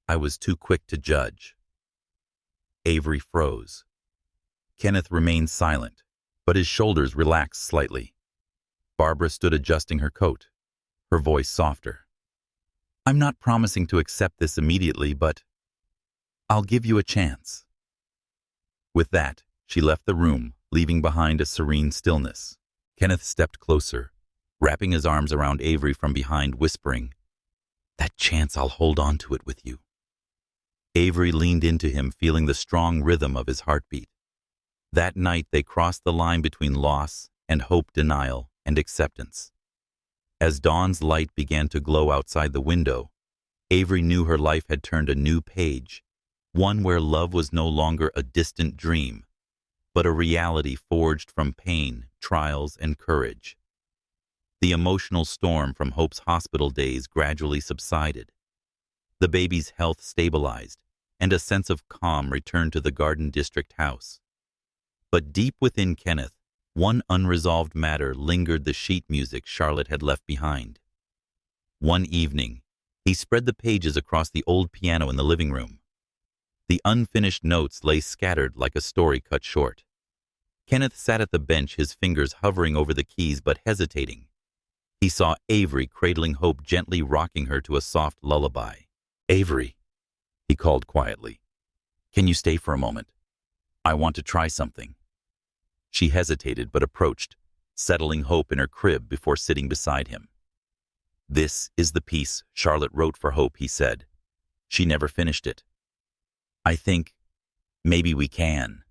I was too quick to judge. Avery froze. Kenneth remained silent, but his shoulders relaxed slightly. Barbara stood adjusting her coat, her voice softer. I'm not promising to accept this immediately, but I'll give you a chance. With that, she left the room, leaving behind a serene stillness. Kenneth stepped closer, wrapping his arms around Avery from behind, whispering, That chance, I'll hold on to it with you. Avery leaned into him, feeling the strong rhythm of his heartbeat. That night they crossed the line between loss and hope, denial and acceptance. As dawn's light began to glow outside the window, Avery knew her life had turned a new page, one where love was no longer a distant dream, but a reality forged from pain, trials, and courage. The emotional storm from Hope's hospital days gradually subsided. The baby's health stabilized, and a sense of calm returned to the Garden District house. But deep within Kenneth, one unresolved matter lingered: the sheet music Charlotte had left behind. One evening, he spread the pages across the old piano in the living room. The unfinished notes lay scattered like a story cut short. Kenneth sat at the bench, his fingers hovering over the keys but hesitating. He saw Avery cradling Hope, gently rocking her to a soft lullaby. Avery, he called quietly, can you stay for a moment? I want to try something. She hesitated but approached, settling Hope in her crib before sitting beside him. This is the piece Charlotte wrote for Hope, he said. She never finished it. I think maybe we can.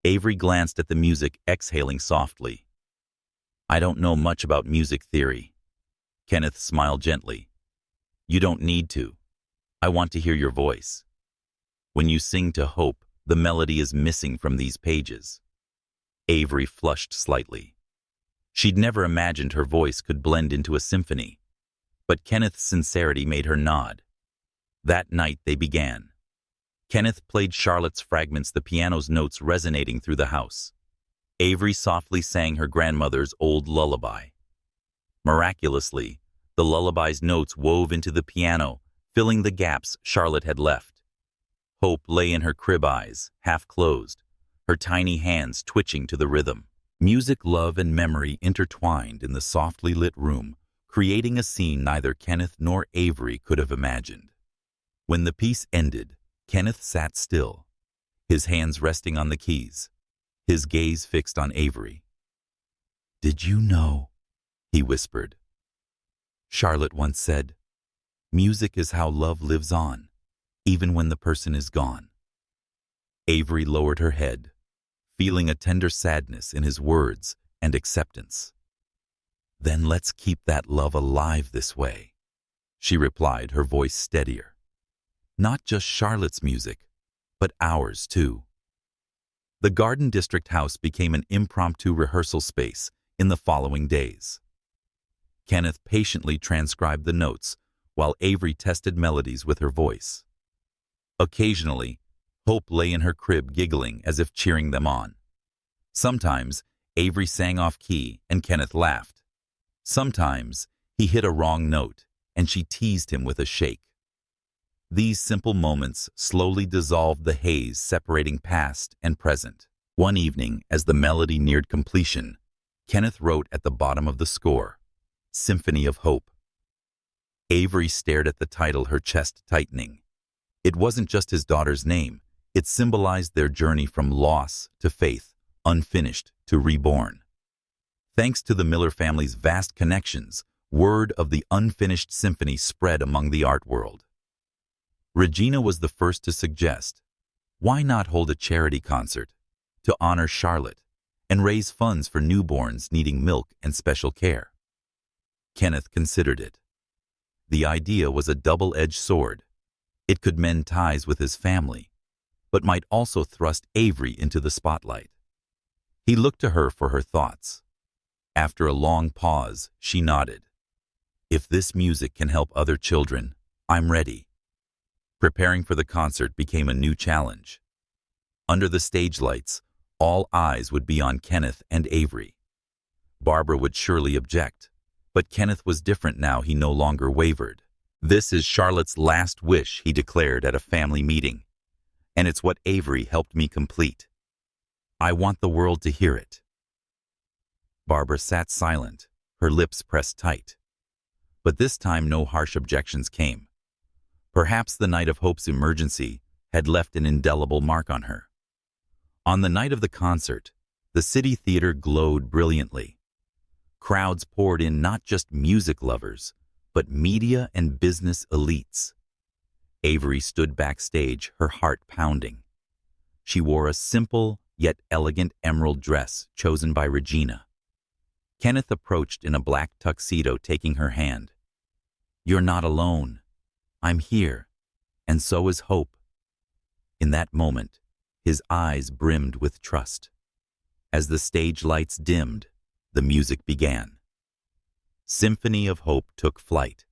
Avery glanced at the music, exhaling softly. I don't know much about music theory. Kenneth smiled gently. You don't need to. I want to hear your voice. When you sing to Hope, the melody is missing from these pages. Avery flushed slightly. She'd never imagined her voice could blend into a symphony, but Kenneth's sincerity made her nod. That night they began. Kenneth played Charlotte's fragments, the piano's notes resonating through the house. Avery softly sang her grandmother's old lullaby. Miraculously, the lullaby's notes wove into the piano, filling the gaps Charlotte had left. Hope lay in her crib, eyes half closed, her tiny hands twitching to the rhythm. Music, love, and memory intertwined in the softly lit room, creating a scene neither Kenneth nor Avery could have imagined. When the piece ended, Kenneth sat still, his hands resting on the keys, his gaze fixed on Avery. "Did you know?" he whispered. "Charlotte once said, 'Music is how love lives on, even when the person is gone.'" Avery lowered her head, feeling a tender sadness in his words and acceptance. "Then let's keep that love alive this way," she replied, her voice steadier. "Not just Charlotte's music, but ours too." The Garden District house became an impromptu rehearsal space in the following days. Kenneth patiently transcribed the notes while Avery tested melodies with her voice. Occasionally, Hope lay in her crib giggling as if cheering them on. Sometimes, Avery sang off key and Kenneth laughed. Sometimes, he hit a wrong note and she teased him with a shake. These simple moments slowly dissolved the haze separating past and present. One evening, as the melody neared completion, Kenneth wrote at the bottom of the score, "Symphony of Hope." Avery stared at the title, her chest tightening. It wasn't just his daughter's name. It symbolized their journey from loss to faith, unfinished to reborn. Thanks to the Miller family's vast connections, word of the unfinished symphony spread among the art world. Regina was the first to suggest, why not hold a charity concert to honor Charlotte and raise funds for newborns needing milk and special care? Kenneth considered it. The idea was a double-edged sword. It could mend ties with his family, but might also thrust Avery into the spotlight. He looked to her for her thoughts. After a long pause, she nodded. "If this music can help other children, I'm ready." Preparing for the concert became a new challenge. Under the stage lights, all eyes would be on Kenneth and Avery. Barbara would surely object, but Kenneth was different now. He no longer wavered. "This is Charlotte's last wish," he declared at a family meeting, "and it's what Avery helped me complete. I want the world to hear it." Barbara sat silent, her lips pressed tight. But this time no harsh objections came. Perhaps the night of Hope's emergency had left an indelible mark on her. On the night of the concert, the city theater glowed brilliantly. Crowds poured in, not just music lovers, but media and business elites. Avery stood backstage, her heart pounding. She wore a simple yet elegant emerald dress chosen by Regina. Kenneth approached in a black tuxedo, taking her hand. "You're not alone. I'm here, and so is Hope." In that moment, his eyes brimmed with trust. As the stage lights dimmed, the music began. Symphony of Hope took flight,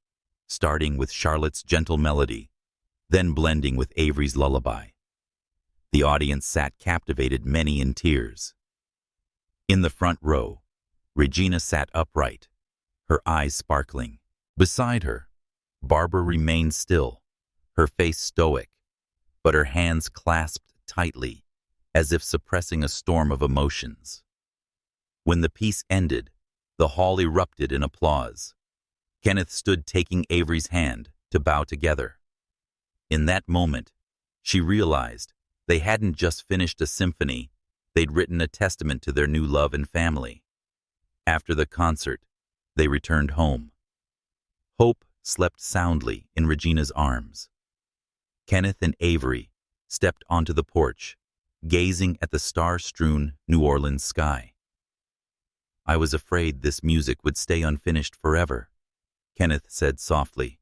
starting with Charlotte's gentle melody, then blending with Avery's lullaby. The audience sat captivated, many in tears. In the front row, Regina sat upright, her eyes sparkling. Beside her, Barbara remained still, her face stoic, but her hands clasped tightly, as if suppressing a storm of emotions. When the piece ended, the hall erupted in applause. Kenneth stood taking Avery's hand to bow together. In that moment, she realized they hadn't just finished a symphony, they'd written a testament to their new love and family. After the concert, they returned home. Hope slept soundly in Regina's arms. Kenneth and Avery stepped onto the porch, gazing at the star-strewn New Orleans sky. "I was afraid this music would stay unfinished forever," Kenneth said softly.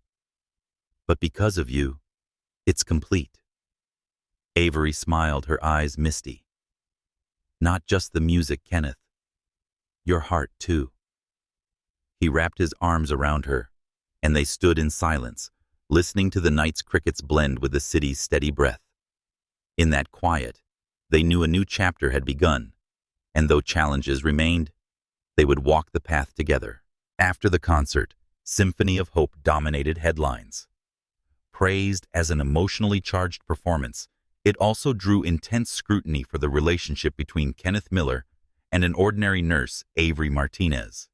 "But because of you, it's complete." Avery smiled, her eyes misty. "Not just the music, Kenneth. Your heart, too." He wrapped his arms around her, and they stood in silence, listening to the night's crickets blend with the city's steady breath. In that quiet, they knew a new chapter had begun, and though challenges remained, they would walk the path together. After the concert, Symphony of Hope dominated headlines. Praised as an emotionally charged performance, it also drew intense scrutiny for the relationship between Kenneth Miller and an ordinary nurse, Avery Martinez.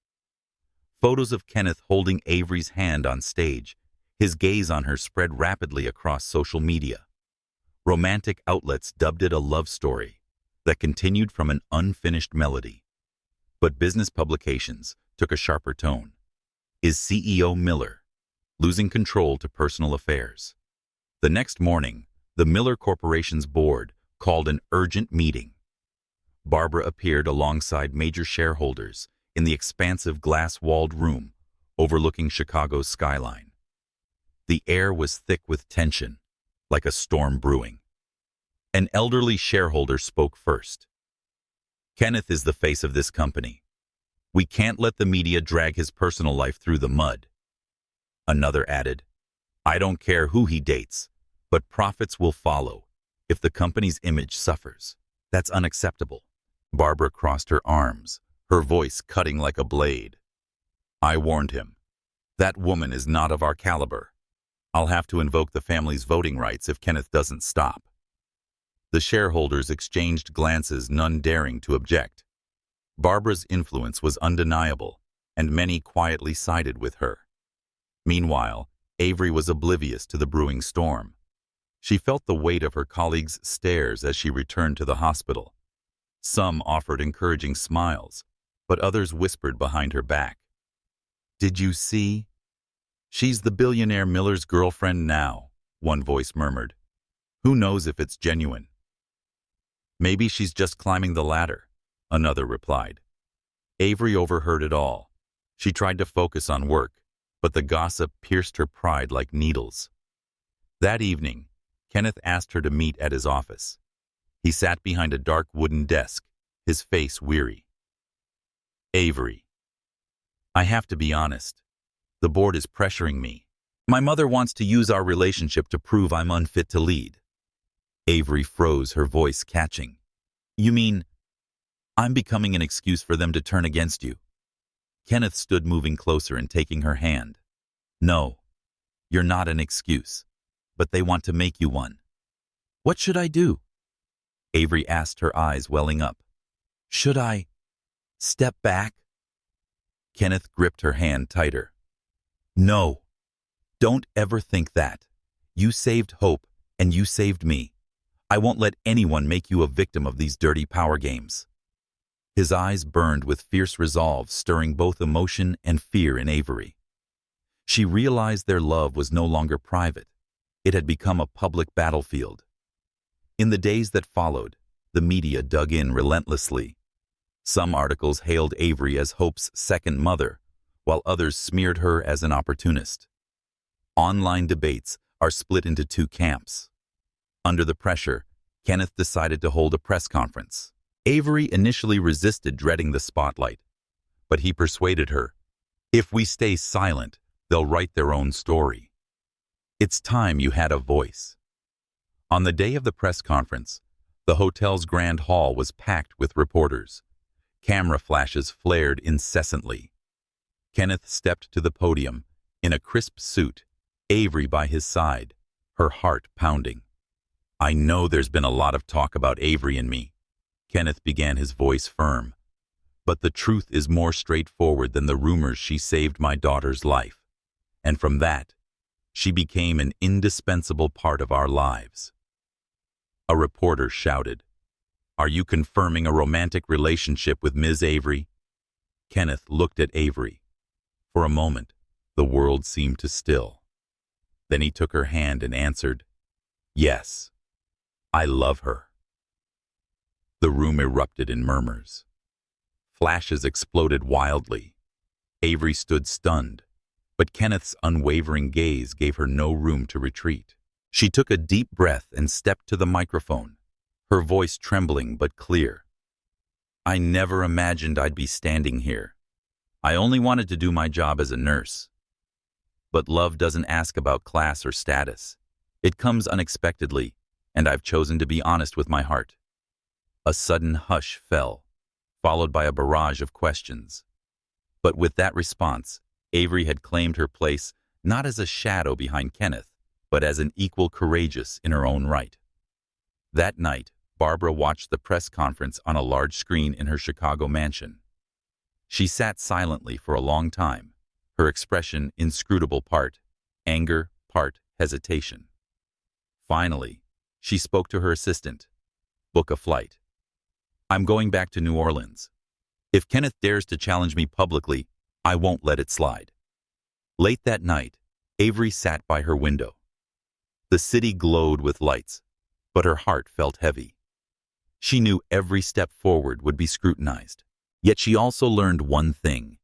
Photos of Kenneth holding Avery's hand on stage, his gaze on her, spread rapidly across social media. Romantic outlets dubbed it a love story that continued from an unfinished melody. But business publications took a sharper tone. Is CEO Miller losing control to personal affairs? The next morning, the Miller Corporation's board called an urgent meeting. Barbara appeared alongside major shareholders in the expansive glass-walled room overlooking Chicago's skyline. The air was thick with tension, like a storm brewing. An elderly shareholder spoke first. Kenneth is the face of this company. We can't let the media drag his personal life through the mud. Another added, I don't care who he dates, but profits will follow if the company's image suffers. That's unacceptable. Barbara crossed her arms, her voice cutting like a blade. I warned him. That woman is not of our caliber. I'll have to invoke the family's voting rights if Kenneth doesn't stop. The shareholders exchanged glances, none daring to object. Barbara's influence was undeniable, and many quietly sided with her. Meanwhile, Avery was oblivious to the brewing storm. She felt the weight of her colleagues' stares as she returned to the hospital. Some offered encouraging smiles, but others whispered behind her back. Did you see? She's the billionaire Miller's girlfriend now, one voice murmured. Who knows if it's genuine? Maybe she's just climbing the ladder, another replied. Avery overheard it all. She tried to focus on work, but the gossip pierced her pride like needles. That evening, Kenneth asked her to meet at his office. He sat behind a dark wooden desk, his face weary. Avery. I have to be honest. The board is pressuring me. My mother wants to use our relationship to prove I'm unfit to lead. Avery froze, her voice catching. You mean, I'm becoming an excuse for them to turn against you? Kenneth stood, moving closer and taking her hand. No, you're not an excuse, but they want to make you one. What should I do? Avery asked, her eyes welling up. Should I step back? Kenneth gripped her hand tighter. No, don't ever think that. You saved Hope, and you saved me. I won't let anyone make you a victim of these dirty power games. His eyes burned with fierce resolve, stirring both emotion and fear in Avery. She realized their love was no longer private. It had become a public battlefield. In the days that followed, the media dug in relentlessly. Some articles hailed Avery as Hope's second mother, while others smeared her as an opportunist. Online debates are split into two camps. Under the pressure, Kenneth decided to hold a press conference. Avery initially resisted, dreading the spotlight, but he persuaded her, if we stay silent, they'll write their own story. It's time you had a voice. On the day of the press conference, the hotel's grand hall was packed with reporters. Camera flashes flared incessantly. Kenneth stepped to the podium, in a crisp suit, Avery by his side, her heart pounding. I know there's been a lot of talk about Avery and me. Kenneth began, his voice firm. But the truth is more straightforward than the rumors. She saved my daughter's life. And from that, she became an indispensable part of our lives. A reporter shouted, Are you confirming a romantic relationship with Ms. Avery? Kenneth looked at Avery. For a moment, the world seemed to still. Then he took her hand and answered, Yes, I love her. The room erupted in murmurs. Flashes exploded wildly. Avery stood stunned, but Kenneth's unwavering gaze gave her no room to retreat. She took a deep breath and stepped to the microphone, her voice trembling but clear. I never imagined I'd be standing here. I only wanted to do my job as a nurse. But love doesn't ask about class or status. It comes unexpectedly, and I've chosen to be honest with my heart. A sudden hush fell, followed by a barrage of questions. But with that response, Avery had claimed her place not as a shadow behind Kenneth, but as an equal courageous in her own right. That night, Barbara watched the press conference on a large screen in her Chicago mansion. She sat silently for a long time, her expression inscrutable, part anger, part hesitation. Finally, She spoke to her assistant. Book a flight. I'm going back to New Orleans. If Kenneth dares to challenge me publicly, I won't let it slide. Late that night, Avery sat by her window. The city glowed with lights, but her heart felt heavy. She knew every step forward would be scrutinized. Yet she also learned one thing.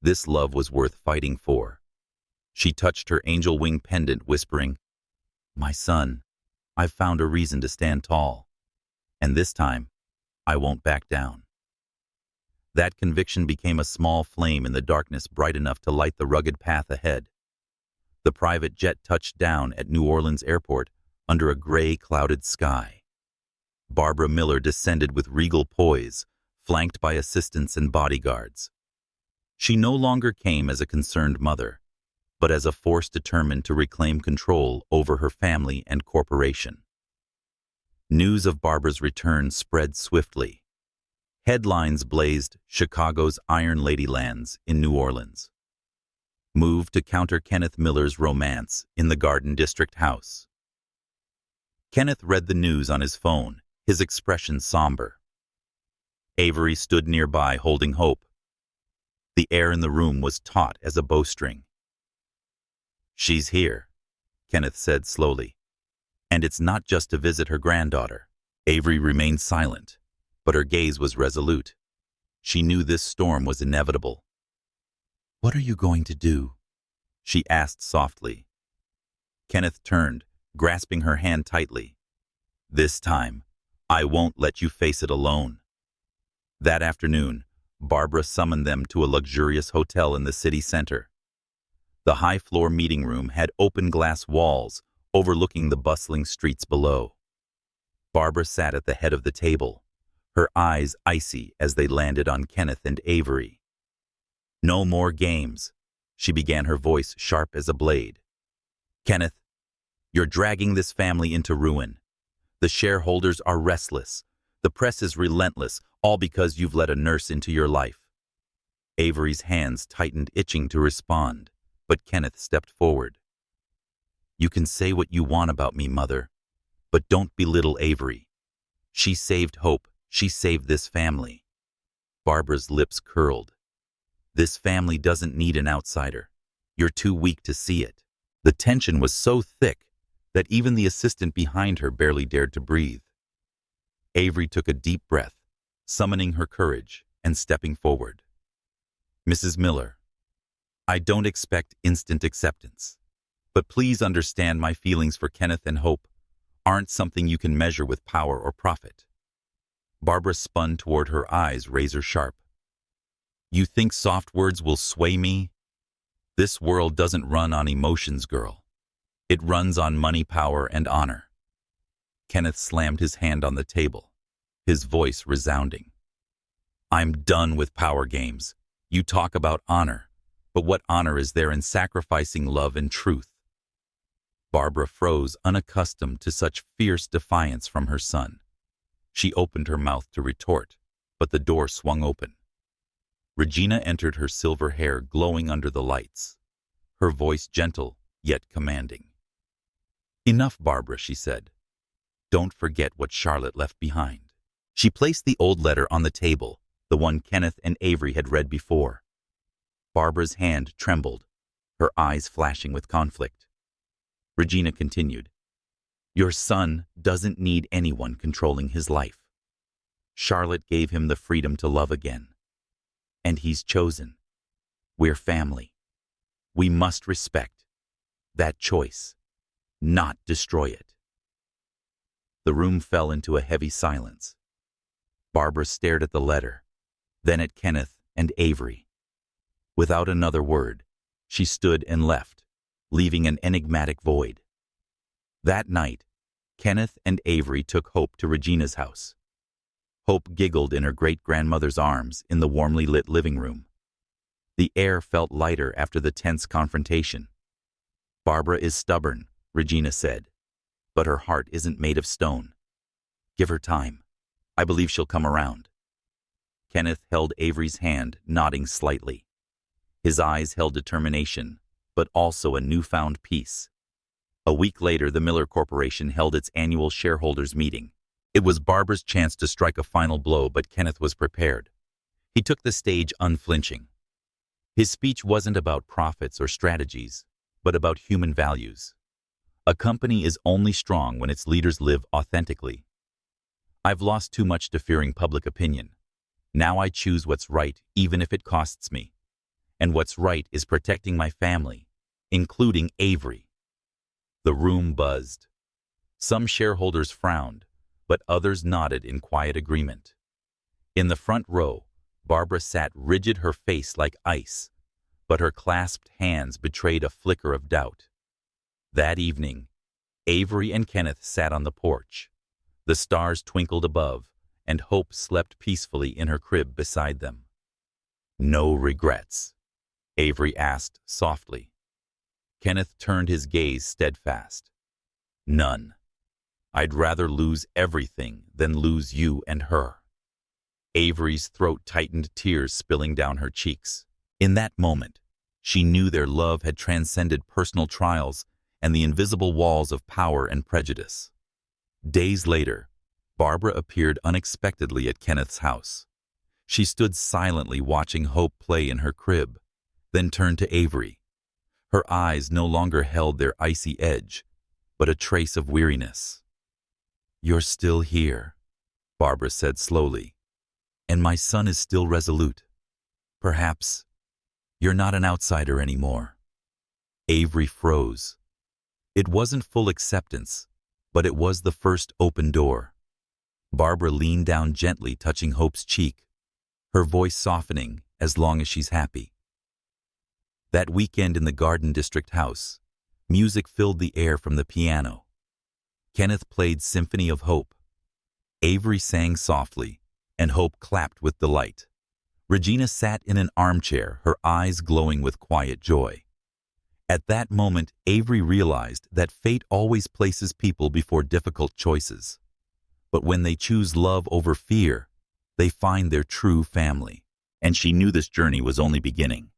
This love was worth fighting for. She touched her angel wing pendant, whispering, "My son, I've found a reason to stand tall. And this time, I won't back down." That conviction became a small flame in the darkness, bright enough to light the rugged path ahead. The private jet touched down at New Orleans Airport under a gray, clouded sky. Barbara Miller descended with regal poise, flanked by assistants and bodyguards. She no longer came as a concerned mother, but as a force determined to reclaim control over her family and corporation. News of Barbara's return spread swiftly. Headlines blazed: Chicago's Iron Lady lands in New Orleans. Moved to counter Kenneth Miller's romance in the Garden District house. Kenneth read the news on his phone, his expression somber. Avery stood nearby, holding Hope. The air in the room was taut as a bowstring. "She's here," Kenneth said slowly. "And it's not just to visit her granddaughter." Avery remained silent, but her gaze was resolute. She knew this storm was inevitable. "What are you going to do?" she asked softly. Kenneth turned, grasping her hand tightly. "This time, I won't let you face it alone." That afternoon, Barbara summoned them to a luxurious hotel in the city center. The high-floor meeting room had open glass walls overlooking the bustling streets below. Barbara sat at the head of the table, her eyes icy as they landed on Kenneth and Avery. "No more games," she began, her voice sharp as a blade. "Kenneth, you're dragging this family into ruin. The shareholders are restless. The press is relentless, all because you've let a nurse into your life." Avery's hands tightened, itching to respond, but Kenneth stepped forward. "You can say what you want about me, Mother, but don't belittle Avery. She saved Hope. She saved this family." Barbara's lips curled. "This family doesn't need an outsider. You're too weak to see it." The tension was so thick that even the assistant behind her barely dared to breathe. Avery took a deep breath, summoning her courage and stepping forward. "Mrs. Miller, I don't expect instant acceptance, but please understand my feelings for Kenneth and Hope aren't something you can measure with power or profit." Barbara spun toward her, eyes razor sharp. "You think soft words will sway me? This world doesn't run on emotions, girl. It runs on money, power, and honor." Kenneth slammed his hand on the table, his voice resounding. "I'm done with power games. You talk about honor, but what honor is there in sacrificing love and truth?" Barbara froze, unaccustomed to such fierce defiance from her son. She opened her mouth to retort, but the door swung open. Regina entered, her silver hair glowing under the lights, her voice gentle yet commanding. "Enough, Barbara," she said. "Don't forget what Charlotte left behind." She placed the old letter on the table, the one Kenneth and Avery had read before. Barbara's hand trembled, her eyes flashing with conflict. Regina continued, "Your son doesn't need anyone controlling his life. Charlotte gave him the freedom to love again. And he's chosen. We're family. We must respect that choice, not destroy it." The room fell into a heavy silence. Barbara stared at the letter, then at Kenneth and Avery. Without another word, she stood and left, leaving an enigmatic void. That night, Kenneth and Avery took Hope to Regina's house. Hope giggled in her great-grandmother's arms in the warmly lit living room. The air felt lighter after the tense confrontation. "Barbara is stubborn," Regina said, "but her heart isn't made of stone. Give her time. I believe she'll come around." Kenneth held Avery's hand, nodding slightly. His eyes held determination, but also a newfound peace. A week later, the Miller Corporation held its annual shareholders' meeting. It was Barbara's chance to strike a final blow, but Kenneth was prepared. He took the stage unflinching. His speech wasn't about profits or strategies, but about human values. A company is only strong when its leaders live authentically. I've lost too much to fearing public opinion. Now I choose what's right, even if it costs me. And what's right is protecting my family, including Avery. The room buzzed. Some shareholders frowned, but others nodded in quiet agreement. In the front row, Barbara sat rigid, her face like ice, but her clasped hands betrayed a flicker of doubt. That evening, Avery and Kenneth sat on the porch. The stars twinkled above, and Hope slept peacefully in her crib beside them. "No regrets?" Avery asked softly. Kenneth turned his gaze steadfast. "None. I'd rather lose everything than lose you and her." Avery's throat tightened, tears spilling down her cheeks. In that moment, she knew their love had transcended personal trials and the invisible walls of power and prejudice. Days later, Barbara appeared unexpectedly at Kenneth's house. She stood silently watching Hope play in her crib, then turned to Avery. Her eyes no longer held their icy edge, but a trace of weariness. "You're still here," Barbara said slowly, "and my son is still resolute. Perhaps you're not an outsider anymore." Avery froze. It wasn't full acceptance, but it was the first open door. Barbara leaned down gently, touching Hope's cheek, her voice softening, "As long as she's happy." That weekend in the Garden District house, music filled the air from the piano. Kenneth played Symphony of Hope. Avery sang softly, and Hope clapped with delight. Regina sat in an armchair, her eyes glowing with quiet joy. At that moment, Avery realized that fate always places people before difficult choices. But when they choose love over fear, they find their true family. And she knew this journey was only beginning.